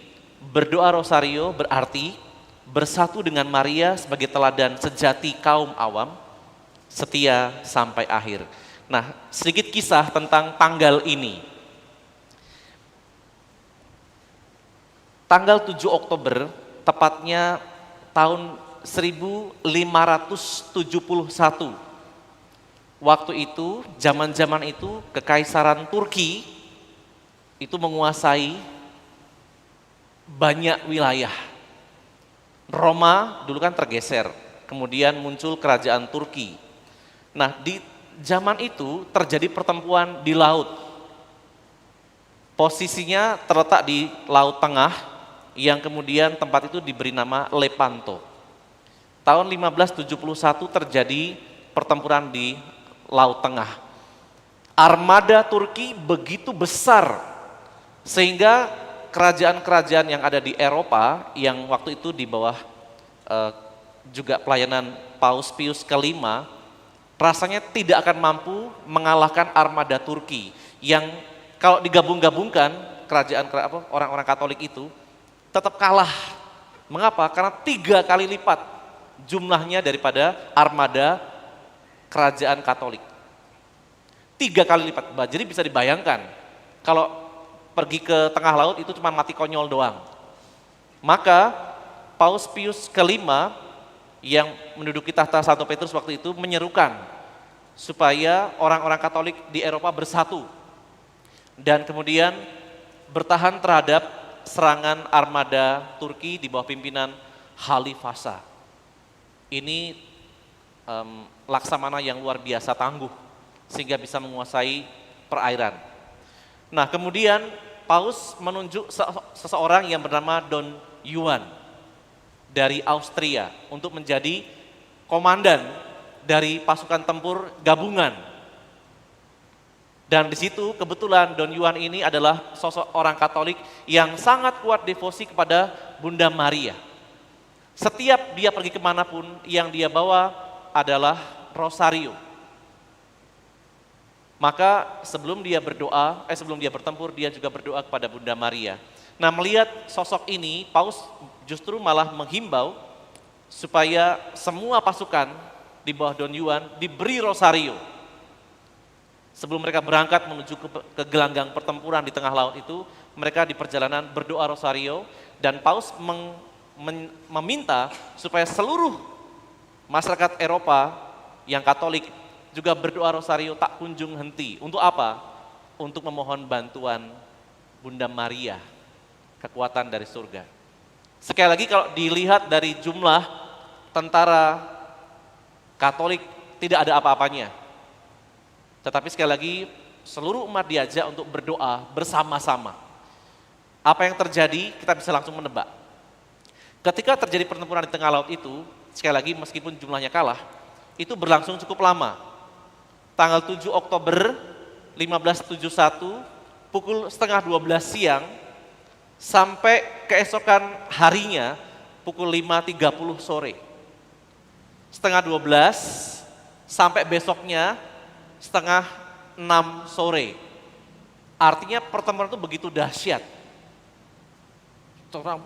Speaker 7: berdoa rosario berarti bersatu dengan Maria sebagai teladan sejati kaum awam, setia sampai akhir. Nah, sedikit kisah tentang tanggal ini. Tanggal 7 Oktober, tepatnya tahun 1571. Waktu itu, zaman-zaman itu, Kekaisaran Turki itu menguasai banyak wilayah. Roma dulu kan tergeser, kemudian muncul kerajaan Turki. Nah, di zaman itu terjadi pertempuran di laut. Posisinya terletak di Laut Tengah, yang kemudian tempat itu diberi nama Lepanto. Tahun 1571 terjadi pertempuran di Laut Tengah. Armada Turki begitu besar sehingga kerajaan-kerajaan yang ada di Eropa yang waktu itu di bawah juga pelayanan Paus Pius kelima, rasanya tidak akan mampu mengalahkan armada Turki yang kalau digabung-gabungkan kerajaan orang-orang Katolik itu tetap kalah. Mengapa? Karena 3 kali lipat jumlahnya daripada armada kerajaan Katolik. 3 kali lipat. Jadi bisa dibayangkan kalau pergi ke tengah laut itu cuma mati konyol doang. Maka Paus Pius kelima yang menduduki tahta Santo Petrus waktu itu menyerukan supaya orang-orang Katolik di Eropa bersatu dan kemudian bertahan terhadap serangan armada Turki di bawah pimpinan Halifasa. Ini laksamana yang luar biasa tangguh sehingga bisa menguasai perairan. Nah, kemudian Paus menunjuk seseorang yang bernama Don Juan dari Austria untuk menjadi komandan dari pasukan tempur gabungan. Dan di situ kebetulan Don Juan ini adalah sosok orang Katolik yang sangat kuat devosi kepada Bunda Maria. Setiap dia pergi kemanapun yang dia bawa adalah rosario. Maka sebelum dia bertempur, dia juga berdoa kepada Bunda Maria. Nah, melihat sosok ini, Paus justru malah menghimbau supaya semua pasukan di bawah Don Juan diberi rosario. Sebelum mereka berangkat menuju ke gelanggang pertempuran di tengah laut itu, mereka di perjalanan berdoa rosario, dan Paus meminta supaya seluruh masyarakat Eropa yang Katolik juga berdoa rosario tak kunjung henti. Untuk apa? Untuk memohon bantuan Bunda Maria, kekuatan dari surga. Sekali lagi kalau dilihat dari jumlah tentara Katolik tidak ada apa-apanya. Tetapi sekali lagi seluruh umat diajak untuk berdoa bersama-sama. Apa yang terjadi kita bisa langsung menebak. Ketika terjadi pertempuran di tengah laut itu, sekali lagi meskipun jumlahnya kalah, itu berlangsung cukup lama. Tanggal 7 Oktober 1571 pukul 11:30 siang sampai keesokan harinya pukul 5:30 sore. 11:30 sampai besoknya 5:30 sore. Artinya pertempuran itu begitu dahsyat. Gitu kan,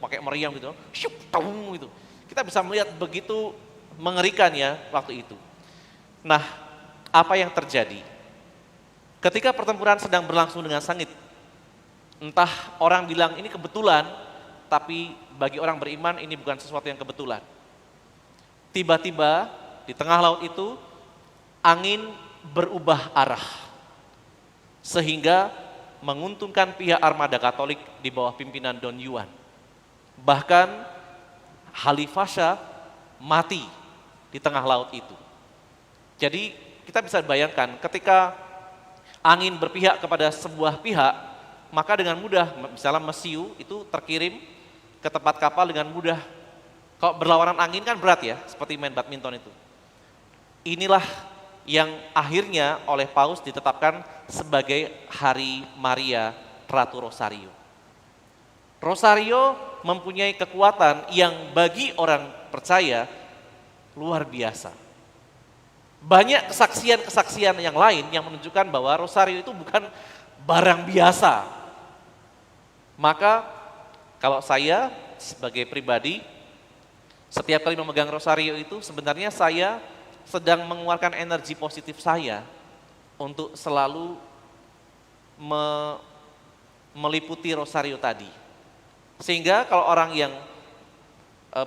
Speaker 7: pakai meriam gitu, gitu. Kita bisa melihat begitu mengerikan ya waktu itu. Nah, apa yang terjadi? Ketika pertempuran sedang berlangsung dengan sengit, entah orang bilang ini kebetulan, tapi bagi orang beriman ini bukan sesuatu yang kebetulan. tiba-tiba di tengah laut itu angin berubah arah sehingga menguntungkan pihak armada Katolik di bawah pimpinan Don Juan. Bahkan Khalifah Shah mati di tengah laut itu. Jadi kita bisa bayangkan ketika angin berpihak kepada sebuah pihak, maka dengan mudah, misalnya mesiu itu terkirim ke tempat kapal dengan mudah. Kalau berlawanan angin kan berat ya, seperti main badminton itu. Inilah yang akhirnya oleh Paus ditetapkan sebagai Hari Maria Ratu Rosario. Rosario mempunyai kekuatan yang bagi orang percaya luar biasa. Banyak kesaksian-kesaksian yang lain yang menunjukkan bahwa Rosario itu bukan barang biasa. Maka kalau saya sebagai pribadi, setiap kali memegang Rosario itu sebenarnya saya sedang mengeluarkan energi positif saya untuk selalu meliputi Rosario tadi. Sehingga kalau orang yang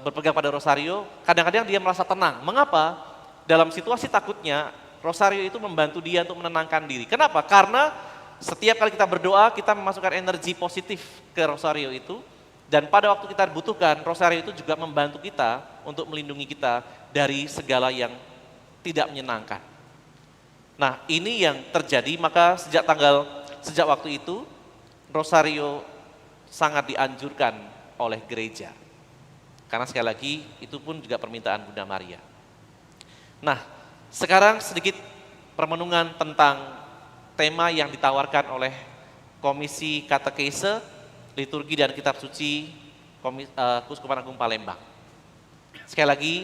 Speaker 7: berpegang pada Rosario, kadang-kadang dia merasa tenang. Mengapa? Dalam situasi takutnya, Rosario itu membantu dia untuk menenangkan diri. Kenapa? Karena setiap kali kita berdoa, kita memasukkan energi positif ke Rosario itu. Dan pada waktu kita butuhkan, Rosario itu juga membantu kita untuk melindungi kita dari segala yang tidak menyenangkan. Nah, ini yang terjadi, maka sejak waktu itu, Rosario sangat dianjurkan oleh gereja. Karena sekali lagi, itu pun juga permintaan Bunda Maria. Nah, sekarang sedikit permenungan tentang tema yang ditawarkan oleh Komisi Katekese, Liturgi dan Kitab Suci Keuskupan Agung Palembang. Sekali lagi,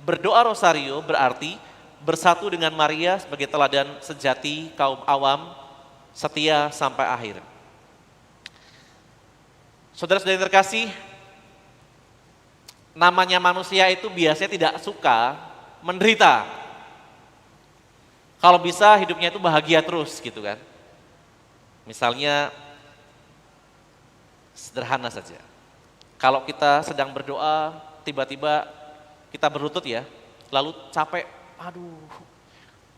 Speaker 7: berdoa Rosario berarti bersatu dengan Maria sebagai teladan sejati kaum awam, setia sampai akhir. Saudara-saudara yang terkasih, namanya manusia itu biasanya tidak suka menderita. Kalau bisa hidupnya itu bahagia terus gitu kan. Misalnya sederhana saja. Kalau kita sedang berdoa, tiba-tiba kita berlutut ya, lalu capek,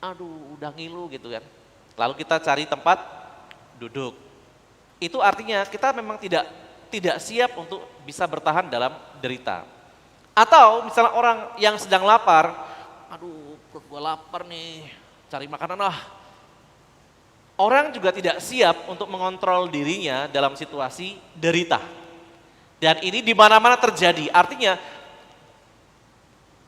Speaker 7: aduh udah ngilu gitu kan. Lalu kita cari tempat duduk. Itu artinya kita memang tidak siap untuk bisa bertahan dalam derita. Atau misalnya orang yang sedang lapar, perut gue lapar nih, cari makanan lah. Orang juga tidak siap untuk mengontrol dirinya dalam situasi derita. Dan ini di mana-mana terjadi, artinya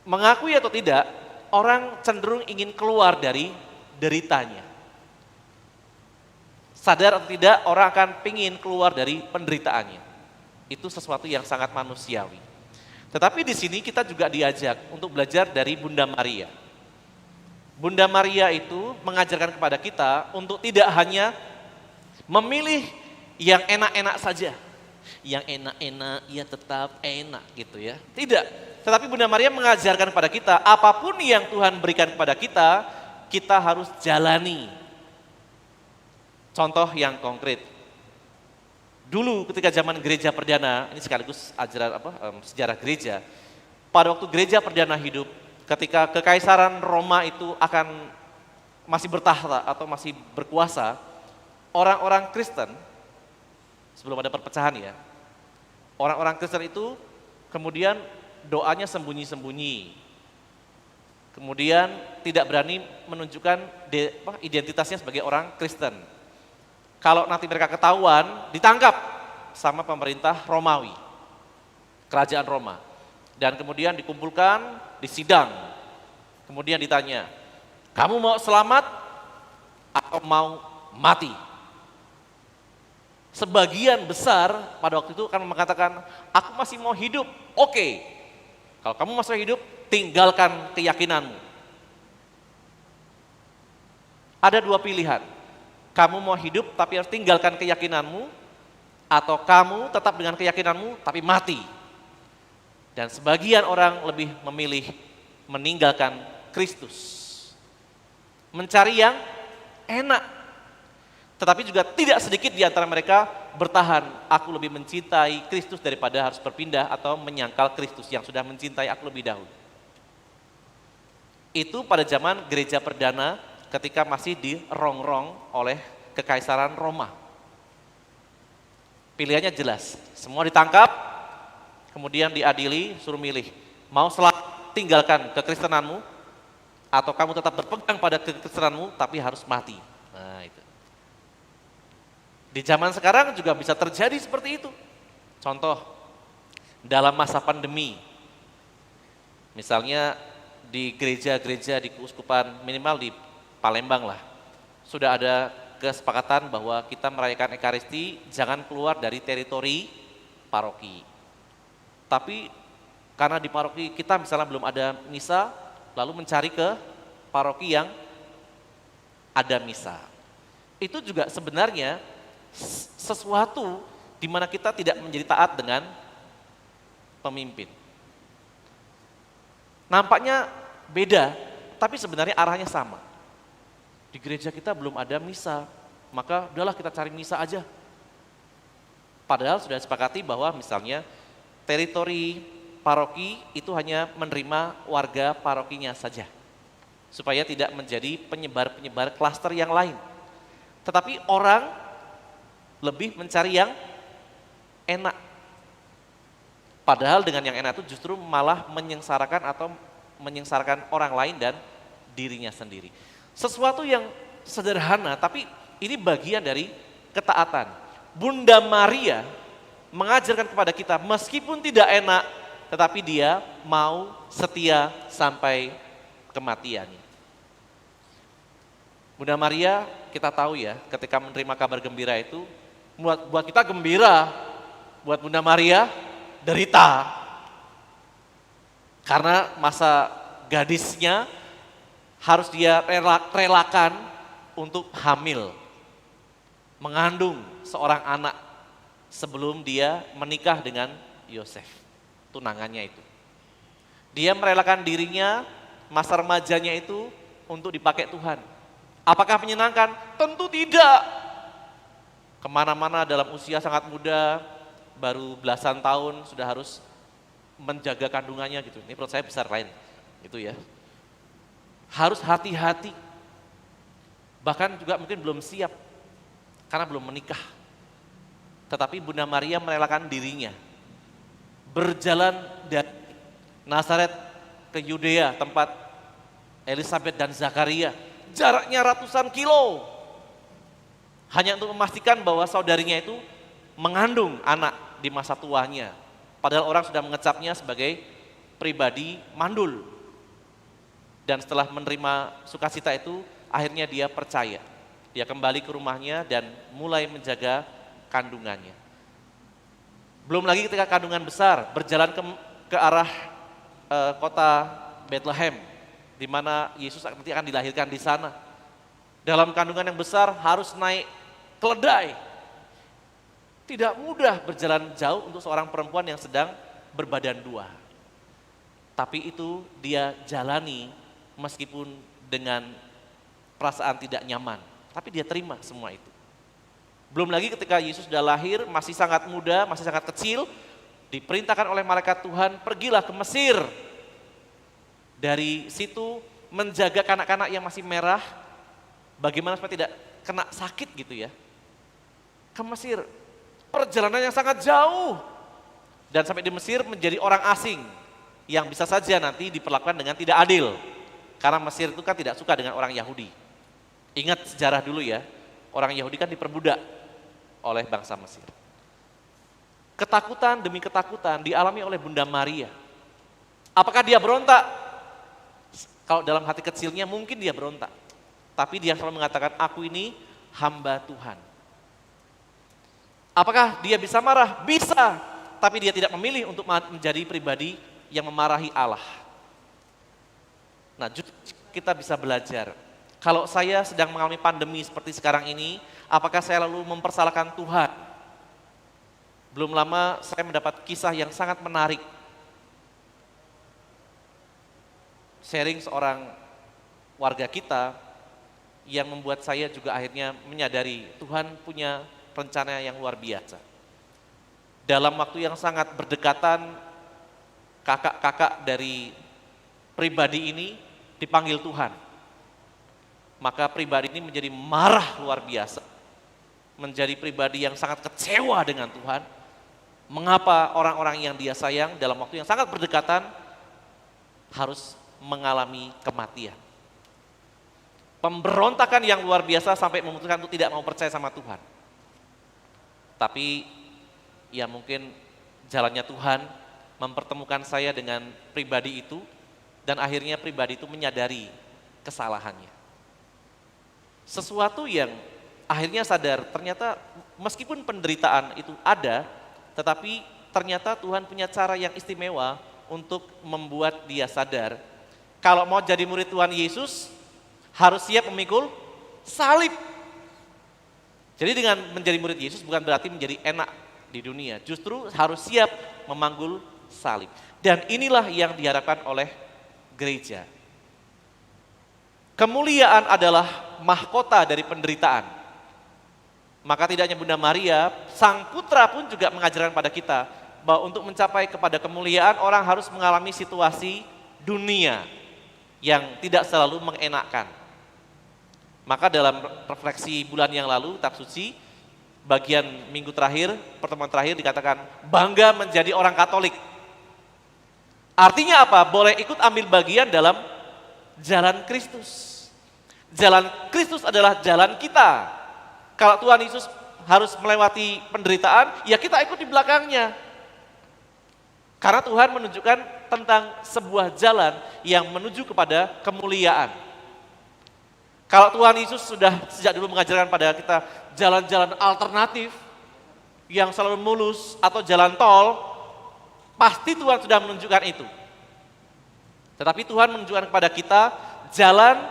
Speaker 7: mengakui atau tidak, orang cenderung ingin keluar dari deritanya. Sadar atau tidak, orang akan pingin keluar dari penderitaannya. Itu sesuatu yang sangat manusiawi. Tetapi di sini kita juga diajak untuk belajar dari Bunda Maria. Bunda Maria itu mengajarkan kepada kita untuk tidak hanya memilih yang enak-enak saja. Yang enak-enak ya tetap enak gitu ya. Tidak, tetapi Bunda Maria mengajarkan kepada kita apapun yang Tuhan berikan kepada kita, kita harus jalani. Contoh yang konkret. Dulu ketika zaman gereja perdana, ini sekaligus ajaran sejarah gereja. Pada waktu gereja perdana hidup, ketika kekaisaran Roma itu akan masih bertahta atau masih berkuasa, orang-orang Kristen, sebelum ada perpecahan ya, orang-orang Kristen itu kemudian doanya sembunyi-sembunyi. Kemudian tidak berani menunjukkan identitasnya sebagai orang Kristen. Kalau nanti mereka ketahuan, ditangkap sama pemerintah Romawi, kerajaan Roma. Dan kemudian dikumpulkan, disidang. Kemudian ditanya, kamu mau selamat atau mau mati? Sebagian besar pada waktu itu akan mengatakan, aku masih mau hidup, oke. Kalau kamu masih hidup, tinggalkan keyakinanmu. Ada dua pilihan, kamu mau hidup tapi harus tinggalkan keyakinanmu, atau kamu tetap dengan keyakinanmu tapi mati. Dan sebagian orang lebih memilih meninggalkan Kristus. Mencari yang enak. Tetapi juga tidak sedikit di antara mereka bertahan, aku lebih mencintai Kristus daripada harus berpindah atau menyangkal Kristus yang sudah mencintai aku lebih dahulu. Itu pada zaman gereja perdana ketika masih dirongrong oleh Kekaisaran Roma. Pilihannya jelas, semua ditangkap, kemudian diadili, suruh milih. Mau tinggalkan kekristenanmu, atau kamu tetap berpegang pada kekristenanmu tapi harus mati. Nah itu. Di zaman sekarang juga bisa terjadi seperti itu. Contoh, dalam masa pandemi, misalnya di gereja-gereja di keuskupan, minimal di Palembang lah, sudah ada kesepakatan bahwa kita merayakan Ekaristi jangan keluar dari teritori paroki. Tapi karena di paroki kita misalnya belum ada misa, lalu mencari ke paroki yang ada misa. Itu juga sebenarnya sesuatu di mana kita tidak menjadi taat dengan pemimpin. Nampaknya beda, tapi sebenarnya arahnya sama. Di gereja kita belum ada misa, maka udahlah kita cari misa aja. Padahal sudah disepakati bahwa misalnya teritori paroki itu hanya menerima warga parokinya saja, supaya tidak menjadi penyebar-penyebar klaster yang lain. Tetapi orang lebih mencari yang enak. Padahal dengan yang enak itu justru malah menyengsarakan orang lain dan dirinya sendiri. Sesuatu yang sederhana, tapi ini bagian dari ketaatan. Bunda Maria mengajarkan kepada kita, meskipun tidak enak, tetapi dia mau setia sampai kematiannya. Bunda Maria kita tahu ya, ketika menerima kabar gembira itu, buat kita gembira, buat Bunda Maria derita. Karena masa gadisnya harus dia relakan untuk hamil, mengandung seorang anak sebelum dia menikah dengan Yosef, tunangannya itu. Dia merelakan dirinya, masa remajanya itu untuk dipakai Tuhan. Apakah menyenangkan? Tentu tidak. Kemana-mana dalam usia sangat muda, baru belasan tahun sudah harus menjaga kandungannya gitu. Ini perut saya besar lain, gitu ya. Harus hati-hati. Bahkan juga mungkin belum siap karena belum menikah. Tetapi Bunda Maria merelakan dirinya berjalan dari Nazaret ke Yudea, tempat Elizabeth dan Zakaria, jaraknya ratusan kilo, hanya untuk memastikan bahwa saudarinya itu mengandung anak di masa tuanya. Padahal orang sudah mengecapnya sebagai pribadi mandul. Dan setelah menerima sukacita itu, akhirnya dia percaya. Dia kembali ke rumahnya dan mulai menjaga kandungannya. Belum lagi ketika kandungan besar, berjalan ke arah kota Bethlehem, di mana Yesus nanti akan dilahirkan di sana. Dalam kandungan yang besar harus naik keledai. Tidak mudah berjalan jauh untuk seorang perempuan yang sedang berbadan dua. Tapi itu dia jalani meskipun dengan perasaan tidak nyaman. Tapi dia terima semua itu. Belum lagi ketika Yesus sudah lahir, masih sangat muda, masih sangat kecil, diperintahkan oleh malaikat Tuhan, pergilah ke Mesir. Dari situ menjaga kanak-kanak yang masih merah, bagaimana supaya tidak kena sakit gitu ya. Ke Mesir, perjalanan yang sangat jauh. Dan sampai di Mesir menjadi orang asing, yang bisa saja nanti diperlakukan dengan tidak adil. Karena Mesir itu kan tidak suka dengan orang Yahudi. Ingat sejarah dulu ya, orang Yahudi kan diperbudak oleh bangsa Mesir. Ketakutan demi ketakutan dialami oleh Bunda Maria. Apakah dia berontak? Kalau dalam hati kecilnya mungkin dia berontak. Tapi dia selalu mengatakan, aku ini hamba Tuhan. Apakah dia bisa marah? Bisa. Tapi dia tidak memilih untuk menjadi pribadi yang memarahi Allah. Nah, kita bisa belajar. Kalau saya sedang mengalami pandemi seperti sekarang ini, apakah saya lalu mempersalahkan Tuhan? Belum lama saya mendapat kisah yang sangat menarik. Sharing seorang warga kita yang membuat saya juga akhirnya menyadari Tuhan punya rencana yang luar biasa. Dalam waktu yang sangat berdekatan, kakak-kakak dari pribadi ini dipanggil Tuhan. Maka pribadi ini menjadi marah luar biasa. Menjadi pribadi yang sangat kecewa dengan Tuhan. Mengapa orang-orang yang dia sayang dalam waktu yang sangat berdekatan harus mengalami kematian. Pemberontakan yang luar biasa sampai memutuskan untuk tidak mau percaya sama Tuhan. Tapi ya mungkin jalannya Tuhan mempertemukan saya dengan pribadi itu, dan akhirnya pribadi itu menyadari kesalahannya. Sesuatu yang akhirnya sadar, ternyata meskipun penderitaan itu ada, tetapi ternyata Tuhan punya cara yang istimewa untuk membuat dia sadar. Kalau mau jadi murid Tuhan Yesus, harus siap memikul salib. Jadi dengan menjadi murid Yesus bukan berarti menjadi enak di dunia, justru harus siap memanggul salib. Dan inilah yang diharapkan oleh gereja. Kemuliaan adalah mahkota dari penderitaan. Maka tidak hanya Bunda Maria, Sang Putra pun juga mengajarkan pada kita bahwa untuk mencapai kepada kemuliaan orang harus mengalami situasi dunia yang tidak selalu mengenakkan. Maka dalam refleksi bulan yang lalu, Kitab Suci, bagian minggu terakhir, pertemuan terakhir dikatakan bangga menjadi orang Katolik. Artinya apa? Boleh ikut ambil bagian dalam jalan Kristus. Jalan Kristus adalah jalan kita. Kalau Tuhan Yesus harus melewati penderitaan, ya kita ikut di belakangnya. Karena Tuhan menunjukkan tentang sebuah jalan yang menuju kepada kemuliaan. Kalau Tuhan Yesus sudah sejak dulu mengajarkan pada kita jalan-jalan alternatif yang selalu mulus atau jalan tol, pasti Tuhan sudah menunjukkan itu. Tetapi Tuhan menunjukkan kepada kita jalan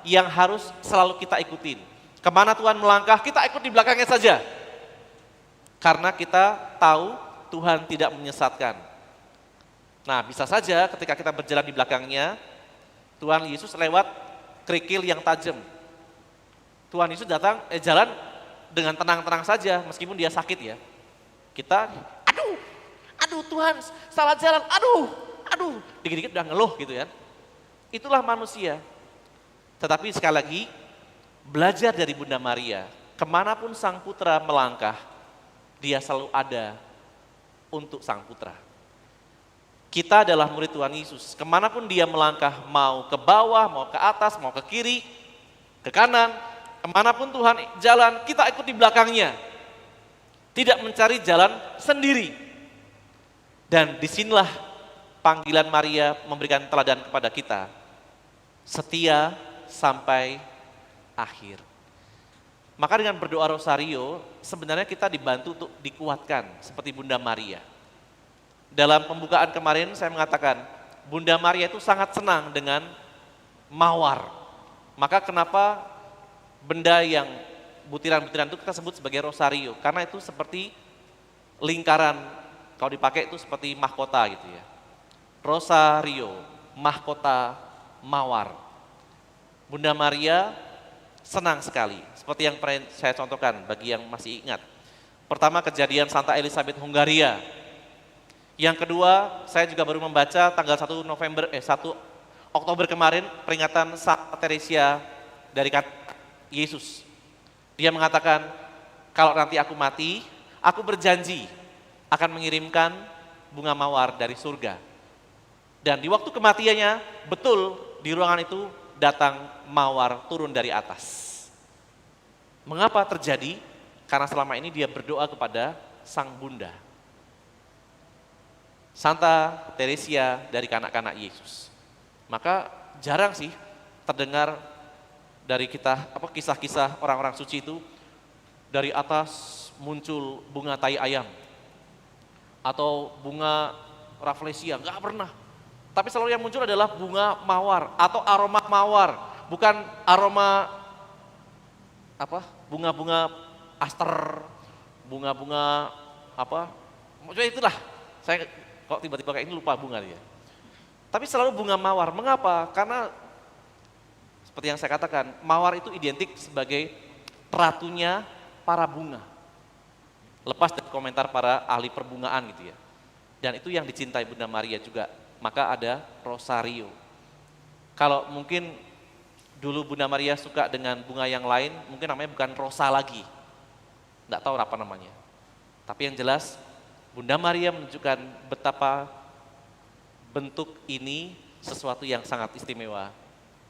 Speaker 7: yang harus selalu kita ikutin. Kemana Tuhan melangkah, kita ikut di belakangnya saja. Karena kita tahu Tuhan tidak menyesatkan. Nah, bisa saja ketika kita berjalan di belakangnya, Tuhan Yesus lewat kerikil yang tajam. Tuhan Yesus datang, jalan dengan tenang-tenang saja, meskipun dia sakit ya. Kita, aduh Tuhan, salah jalan, aduh, dikit-dikit udah ngeluh gitu ya. Itulah manusia. Tetapi sekali lagi, belajar dari Bunda Maria, kemanapun Sang Putra melangkah, dia selalu ada untuk Sang Putra. Kita adalah murid Tuhan Yesus, kemanapun dia melangkah, mau ke bawah, mau ke atas, mau ke kiri, ke kanan, kemanapun Tuhan jalan, kita ikut di belakangnya. Tidak mencari jalan sendiri. Dan disinilah panggilan Maria memberikan teladan kepada kita. Setia sampai akhir. Maka dengan berdoa rosario, sebenarnya kita dibantu untuk dikuatkan seperti Bunda Maria. Dalam pembukaan kemarin saya mengatakan, Bunda Maria itu sangat senang dengan mawar. Maka kenapa benda yang butiran-butiran itu kita sebut sebagai rosario, karena itu seperti lingkaran, kalau dipakai itu seperti mahkota gitu ya. Rosario, mahkota mawar. Bunda Maria senang sekali, seperti yang pernah saya contohkan bagi yang masih ingat. Pertama, kejadian Santa Elizabeth Hungaria. Yang kedua, saya juga baru membaca tanggal 1 Oktober kemarin peringatan Santa Teresia dari Yesus. Dia mengatakan, kalau nanti aku mati, aku berjanji akan mengirimkan bunga mawar dari surga. Dan di waktu kematiannya, betul di ruangan itu datang mawar turun dari atas. Mengapa terjadi? Karena selama ini dia berdoa kepada Sang Bunda. Santa Teresia dari kanak-kanak Yesus. Maka jarang sih terdengar dari kita kisah-kisah orang-orang suci itu dari atas muncul bunga tai ayam atau bunga rafflesia, enggak pernah. Tapi selalu yang muncul adalah bunga mawar atau aroma mawar, bukan aroma bunga-bunga aster, bunga-bunga maksudnya itulah. Saya kok tiba-tiba kayak ini lupa bunga dia. Tapi selalu bunga mawar. Mengapa? Karena seperti yang saya katakan, mawar itu identik sebagai ratunya para bunga. Lepas dari komentar para ahli perbungaan gitu ya. Dan itu yang dicintai Bunda Maria juga. Maka ada rosario. Kalau mungkin dulu Bunda Maria suka dengan bunga yang lain, mungkin namanya bukan rosa lagi. Enggak tahu apa namanya. Tapi yang jelas Bunda Maria menunjukkan betapa bentuk ini sesuatu yang sangat istimewa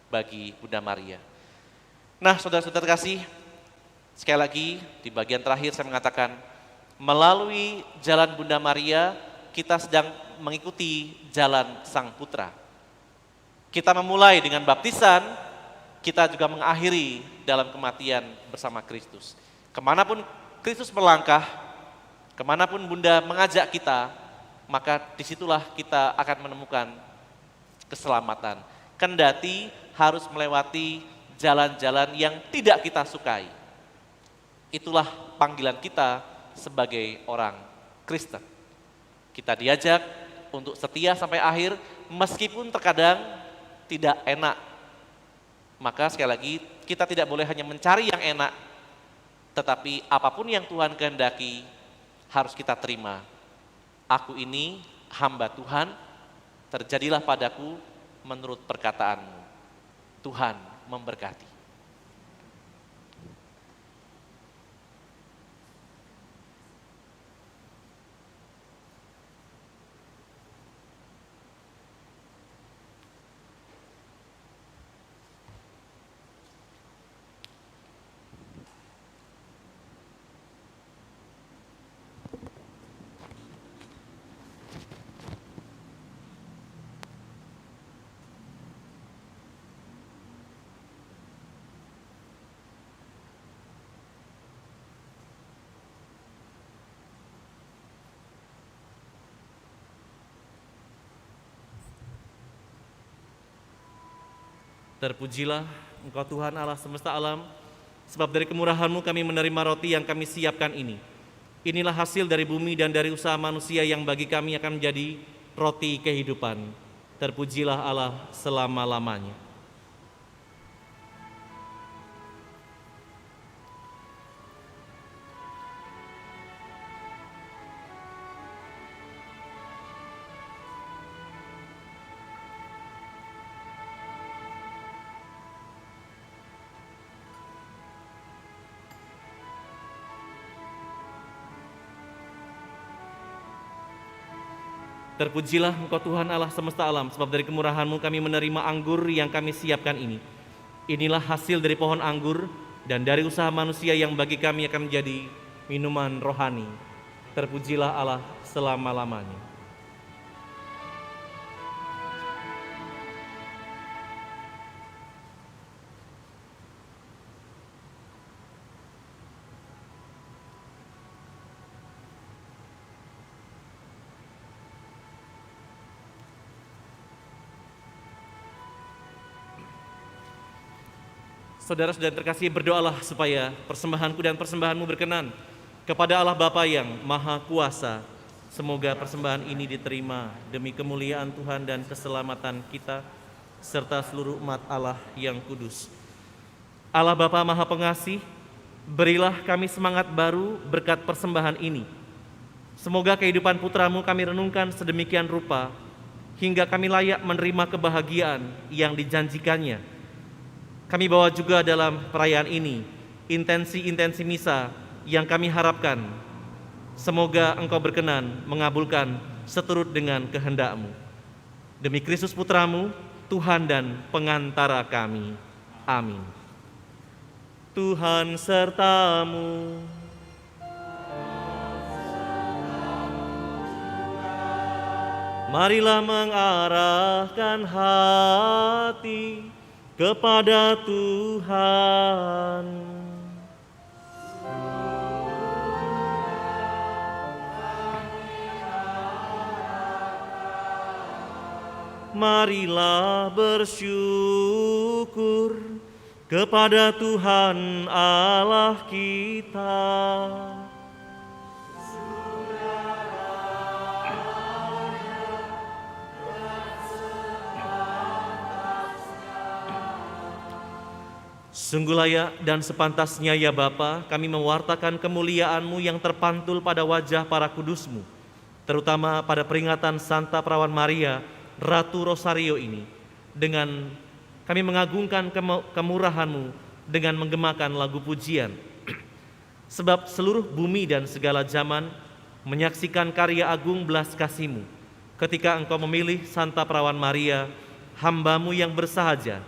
Speaker 7: bagi Bunda Maria. Nah, saudara-saudara kasih, sekali lagi di bagian terakhir saya mengatakan, melalui jalan Bunda Maria kita sedang mengikuti jalan Sang Putra. Kita memulai dengan baptisan, kita juga mengakhiri dalam kematian bersama Kristus. Kemanapun Kristus melangkah, kemanapun Bunda mengajak kita, maka disitulah kita akan menemukan keselamatan. Kendati harus melewati jalan-jalan yang tidak kita sukai. Itulah panggilan kita sebagai orang Kristen. Kita diajak untuk setia sampai akhir, meskipun terkadang tidak enak. Maka sekali lagi, kita tidak boleh hanya mencari yang enak, tetapi apapun yang Tuhan kehendaki harus kita terima. Aku ini hamba Tuhan, terjadilah padaku menurut perkataanmu. Tuhan memberkati. Terpujilah Engkau Tuhan Allah semesta alam, sebab dari kemurahan-Mu kami menerima roti yang kami siapkan ini. Inilah hasil dari bumi dan dari usaha manusia yang bagi kami akan menjadi roti kehidupan. Terpujilah Allah selama-lamanya. Terpujilah Engkau Tuhan Allah semesta alam, sebab dari kemurahan-Mu kami menerima anggur yang kami siapkan ini. Inilah hasil dari pohon anggur dan dari usaha manusia yang bagi kami akan menjadi minuman rohani. Terpujilah Allah selama-lamanya. Saudara-saudara terkasih, berdoalah supaya persembahanku dan persembahanmu berkenan kepada Allah Bapa yang Maha Kuasa. Semoga persembahan ini diterima demi kemuliaan Tuhan dan keselamatan kita, serta seluruh umat Allah yang kudus. Allah Bapa Maha Pengasih, berilah kami semangat baru berkat persembahan ini. Semoga kehidupan putra-Mu kami renungkan sedemikian rupa, hingga kami layak menerima kebahagiaan yang dijanjikannya. Kami bawa juga dalam perayaan ini intensi-intensi misa yang kami harapkan. Semoga Engkau berkenan mengabulkan seturut dengan kehendak-Mu. Demi Kristus Putra-Mu, Tuhan dan pengantara kami. Amin. Tuhan serta-Mu. Marilah mengarahkan hati kepada Tuhan. Marilah bersyukur kepada Tuhan Allah kita. Sungguh layak dan sepantasnya ya Bapa, kami mewartakan kemuliaan-Mu yang terpantul pada wajah para kudus-Mu, terutama pada peringatan Santa Perawan Maria, Ratu Rosario ini, dengan kami mengagungkan kemurahan-Mu dengan menggemakan lagu pujian. Sebab seluruh bumi dan segala zaman menyaksikan karya agung belas kasih-Mu ketika Engkau memilih Santa Perawan Maria, hamba-Mu yang bersahaja.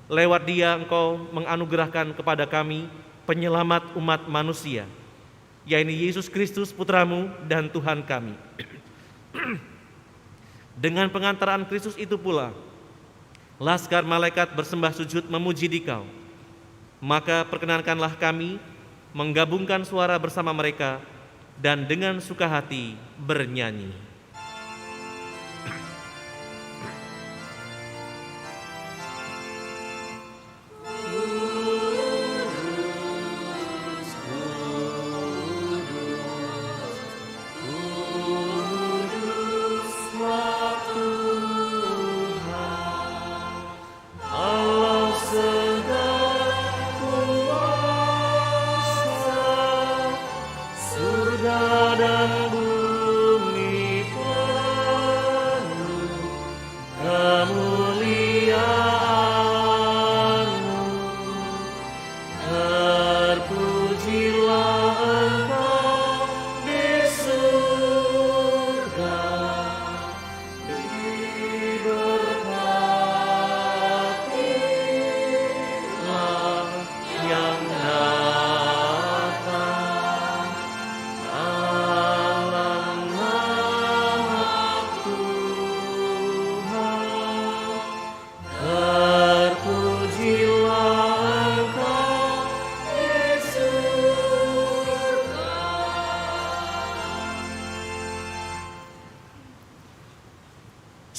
Speaker 7: Lewat dia Engkau menganugerahkan kepada kami penyelamat umat manusia, yaitu Yesus Kristus Putra-Mu dan Tuhan kami. Dengan pengantaran Kristus itu pula, laskar malaikat bersembah sujud memuji Dikau. Maka perkenankanlah kami menggabungkan suara bersama mereka dan dengan suka hati bernyanyi.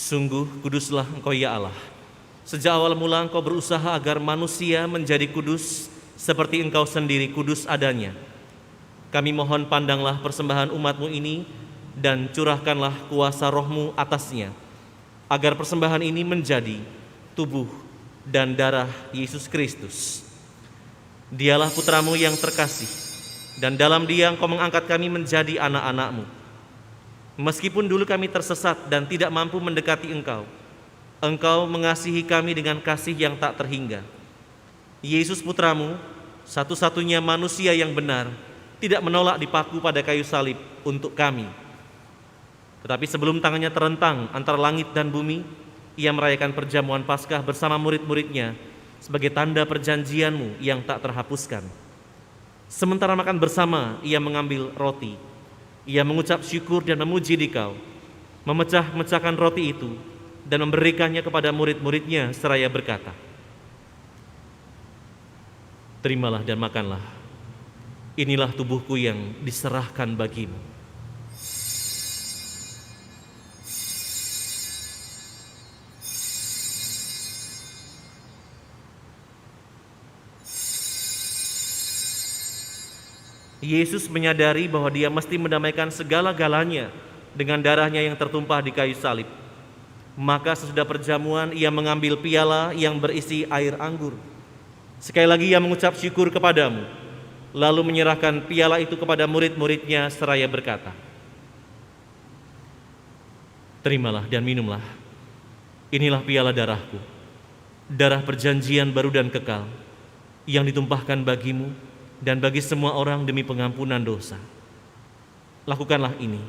Speaker 7: Sungguh kuduslah Engkau ya Allah. Sejak awal mula Engkau berusaha agar manusia menjadi kudus seperti Engkau sendiri kudus adanya. Kami mohon pandanglah persembahan umat-Mu ini dan curahkanlah kuasa Roh-Mu atasnya, agar persembahan ini menjadi tubuh dan darah Yesus Kristus. Dialah Putra-Mu yang terkasih, dan dalam Dia Engkau mengangkat kami menjadi anak-anak-Mu. Meskipun dulu kami tersesat dan tidak mampu mendekati Engkau, Engkau mengasihi kami dengan kasih yang tak terhingga. Yesus Putra-Mu, satu-satunya manusia yang benar, tidak menolak dipaku pada kayu salib untuk kami. Tetapi sebelum tangannya terentang antara langit dan bumi, Ia merayakan perjamuan Paskah bersama murid-muridnya sebagai tanda perjanjian-Mu yang tak terhapuskan. Sementara makan bersama, Ia mengambil roti. Ia mengucap syukur dan memuji Dikau, memecah-mecahkan roti itu dan memberikannya kepada murid-muridnya seraya berkata, "Terimalah dan makanlah, inilah tubuhku yang diserahkan bagimu." Yesus menyadari bahwa Dia mesti mendamaikan segala-galanya dengan darahnya yang tertumpah di kayu salib. Maka sesudah perjamuan Ia mengambil piala yang berisi air anggur. Sekali lagi Ia mengucap syukur kepadamu, lalu menyerahkan piala itu kepada murid-muridnya seraya berkata, "Terimalah dan minumlah, inilah piala darahku, darah perjanjian baru dan kekal, yang ditumpahkan bagimu dan bagi semua orang demi pengampunan dosa. Lakukanlah ini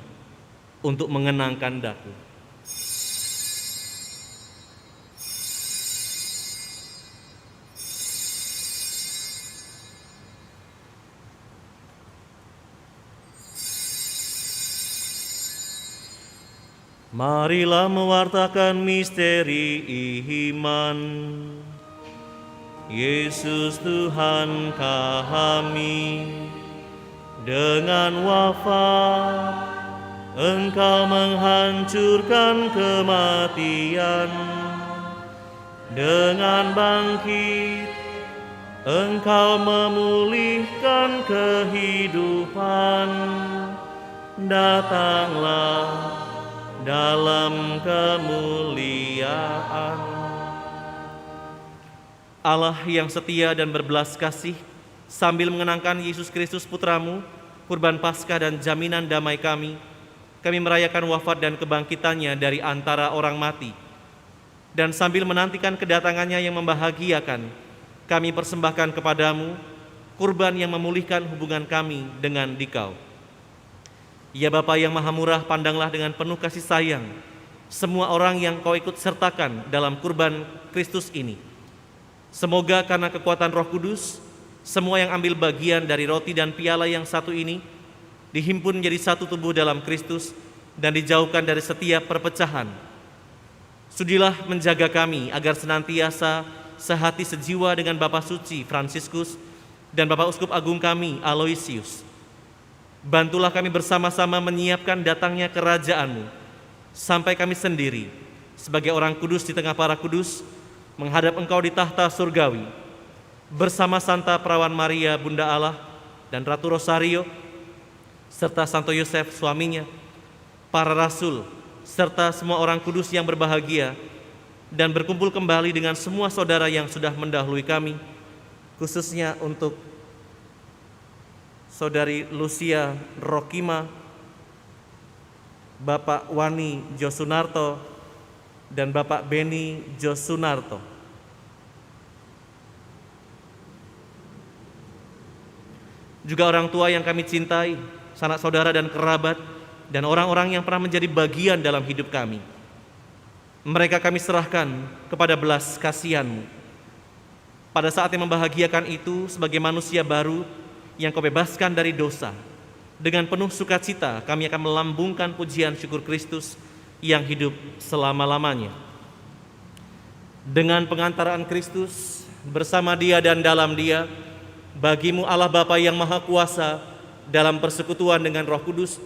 Speaker 7: untuk mengenangkan daku." Marilah mewartakan misteri iman. Yesus Tuhan kami, dengan wafat Engkau menghancurkan kematian, dengan bangkit Engkau memulihkan kehidupan. Datanglah dalam kemuliaan. Allah yang setia dan berbelas kasih, sambil mengenangkan Yesus Kristus Putra-Mu, kurban Paskah dan jaminan damai kami merayakan wafat dan kebangkitannya dari antara orang mati. dan sambil menantikan kedatangannya yang membahagiakan, kami persembahkan kepadamu kurban yang memulihkan hubungan kami dengan Dikau. Ya Bapa yang Maha Murah, pandanglah dengan penuh kasih sayang semua orang yang Kau ikut sertakan dalam kurban Kristus ini. Semoga karena kekuatan Roh Kudus, semua yang ambil bagian dari roti dan piala yang satu ini dihimpun menjadi satu tubuh dalam Kristus dan dijauhkan dari setiap perpecahan. Sudilah menjaga kami agar senantiasa sehati sejiwa dengan Bapa Suci Fransiskus dan Bapak Uskup Agung kami Aloysius. Bantulah kami bersama-sama menyiapkan datangnya kerajaan-Mu, sampai kami sendiri sebagai orang kudus di tengah para kudus menghadap Engkau di tahta surgawi, bersama Santa Perawan Maria Bunda Allah dan Ratu Rosario, serta Santo Yosef suaminya, para rasul, serta semua orang kudus yang berbahagia, dan berkumpul kembali dengan semua saudara yang sudah mendahului kami, khususnya untuk Saudari Lucia Rokima, Bapak Wani Josunarto, dan Bapak Beni Josunarto. Juga orang tua yang kami cintai, sanak saudara dan kerabat, dan orang-orang yang pernah menjadi bagian dalam hidup kami. Mereka kami serahkan kepada belas kasihan-Mu. Pada saat yang membahagiakan itu, sebagai manusia baru yang Kau bebaskan dari dosa, dengan penuh sukacita kami akan melambungkan pujian syukur Kristus yang hidup selama-lamanya. Dengan pengantaraan Kristus, bersama Dia dan dalam Dia, bagi-Mu Allah Bapa yang Maha Kuasa, dalam persekutuan dengan Roh Kudus,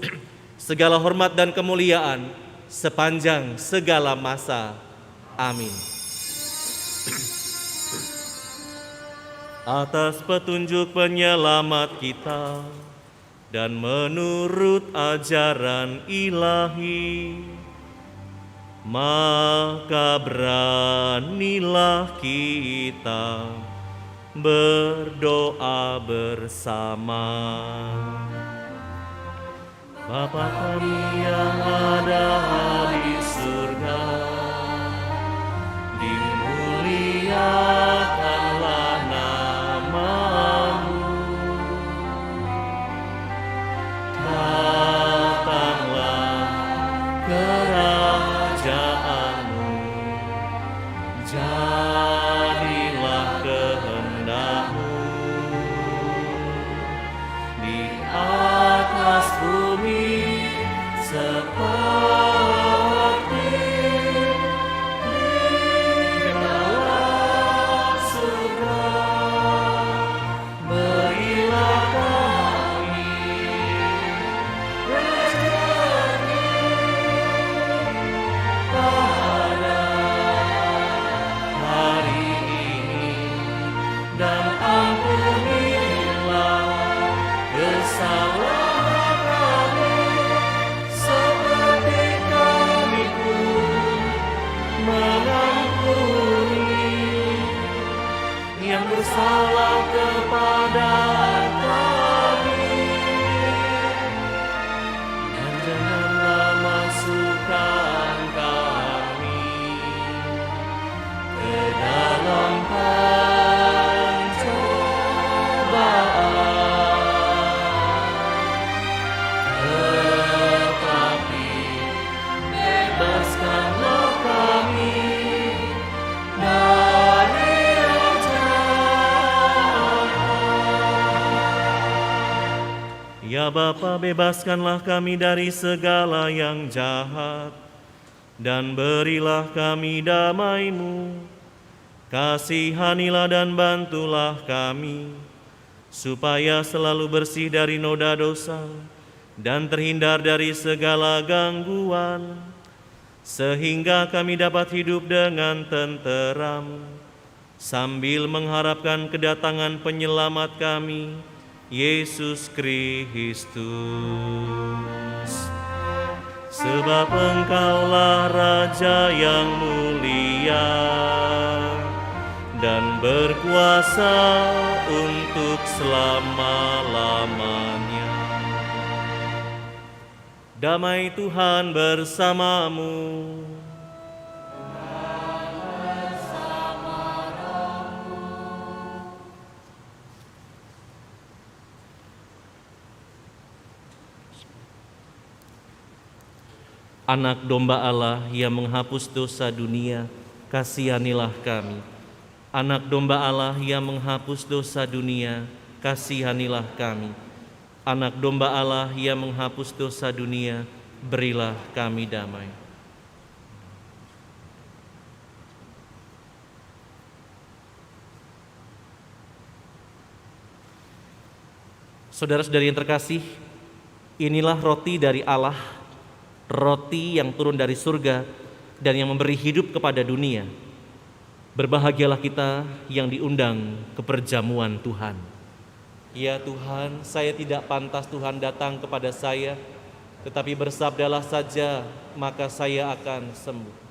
Speaker 7: segala hormat dan kemuliaan sepanjang segala masa. Amin. Atas petunjuk penyelamat kita dan menurut ajaran ilahi, maka beranilah kita berdoa bersama. Bapa kami yang ada di surga, dimuliakanlah nama-Mu, datanglah kerajaan-Mu, jadilah kehendak-Mu di atas bumi seperti di dalam surga. Berilah kami rezeki pada hari ini, dan ampunilah kesalahan kami seperti kami pun mengampuni yang bersalah kepada kami. Dan janganlah masukkan kami ke dalam tetapi bebaskanlah kami dari yang jahat. Ya Bapa, bebaskanlah kami dari segala yang jahat, dan berilah kami damai-Mu. Kasihanilah dan bantulah kami, supaya selalu bersih dari noda dosa dan terhindar dari segala gangguan, sehingga kami dapat hidup dengan tenteram sambil mengharapkan kedatangan penyelamat kami, Yesus Kristus. Sebab Engkaulah Raja yang mulia dan berkuasa untuk selama-lamanya. Damai Tuhan bersamamu. Anak domba Allah yang menghapus dosa dunia, kasihanilah kami. Anak domba Allah yang menghapus dosa dunia, kasihanilah kami. Anak domba Allah yang menghapus dosa dunia, berilah kami damai. Saudara-saudari yang terkasih, inilah roti dari Allah, roti yang turun dari surga dan yang memberi hidup kepada dunia. Berbahagialah kita yang diundang ke perjamuan Tuhan. Ya Tuhan, saya tidak pantas Tuhan datang kepada saya, tetapi bersabdalah saja, maka saya akan sembuh.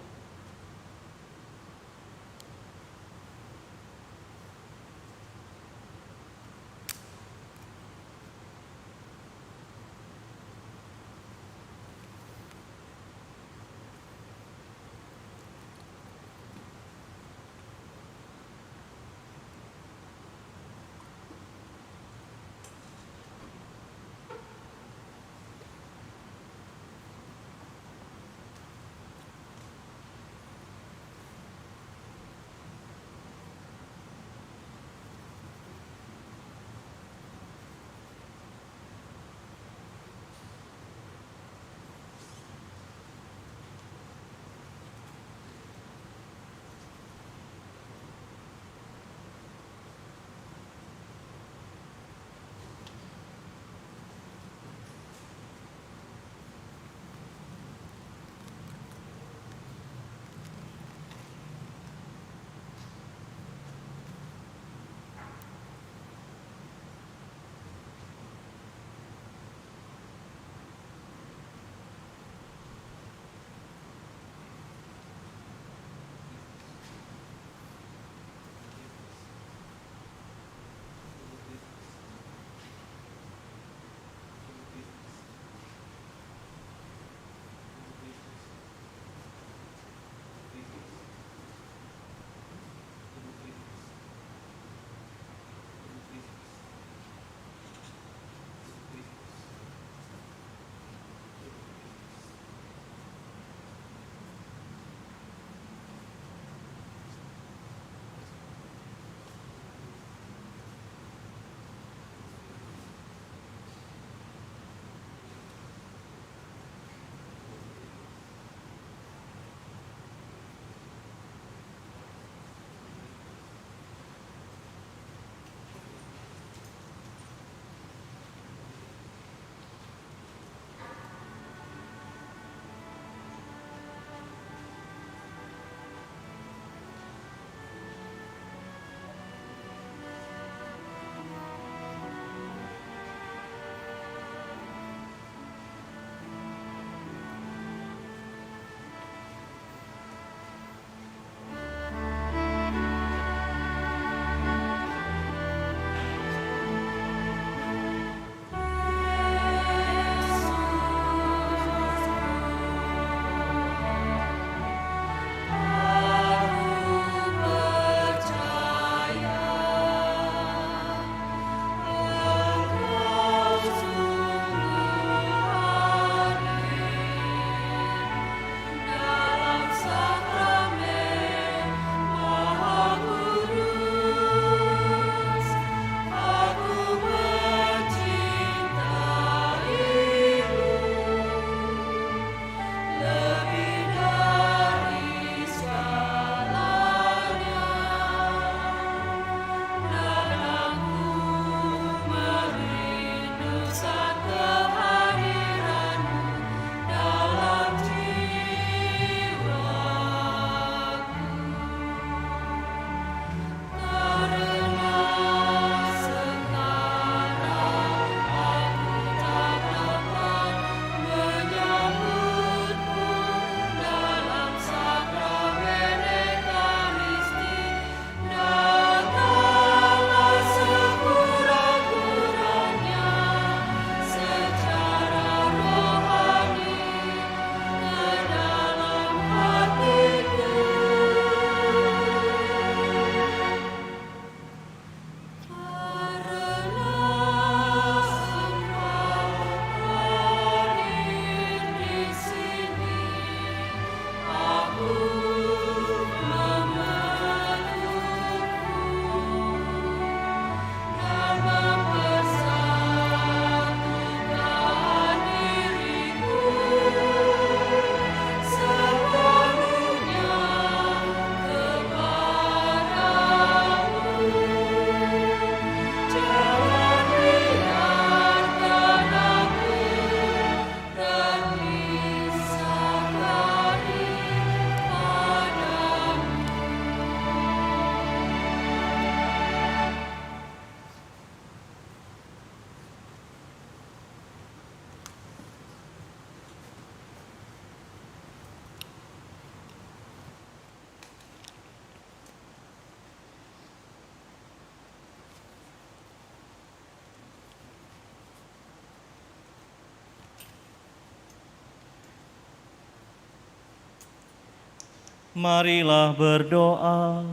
Speaker 8: Marilah berdoa.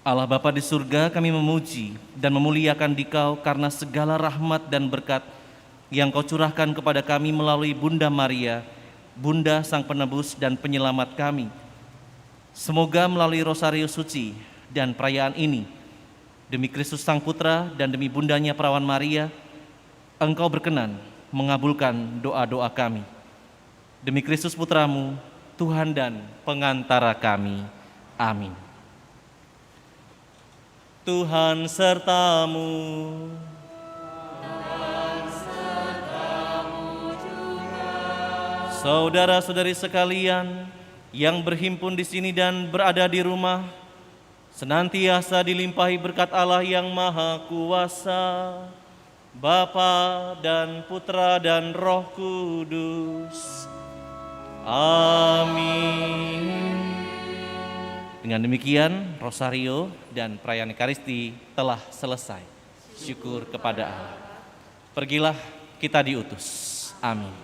Speaker 7: Allah Bapa di surga, kami memuji dan memuliakan Dikau karena segala rahmat dan berkat yang Kau curahkan kepada kami melalui Bunda Maria, Bunda Sang Penebus dan Penyelamat kami. Semoga melalui Rosario Suci dan perayaan ini, demi Kristus Sang Putra dan demi Bundanya Perawan Maria, Engkau berkenan mengabulkan doa-doa kami. Demi Kristus Putramu, Tuhan dan pengantara kami. Amin.
Speaker 8: Tuhan sertamu.
Speaker 7: Saudara-saudari sekalian yang berhimpun di sini dan berada di rumah, senantiasa dilimpahi berkat Allah yang Maha Kuasa, Bapa dan Putra dan Roh Kudus. Amin. Dengan demikian, Rosario dan perayaan Ekaristi telah selesai. Syukur kepada Allah. Pergilah, kita diutus. Amin.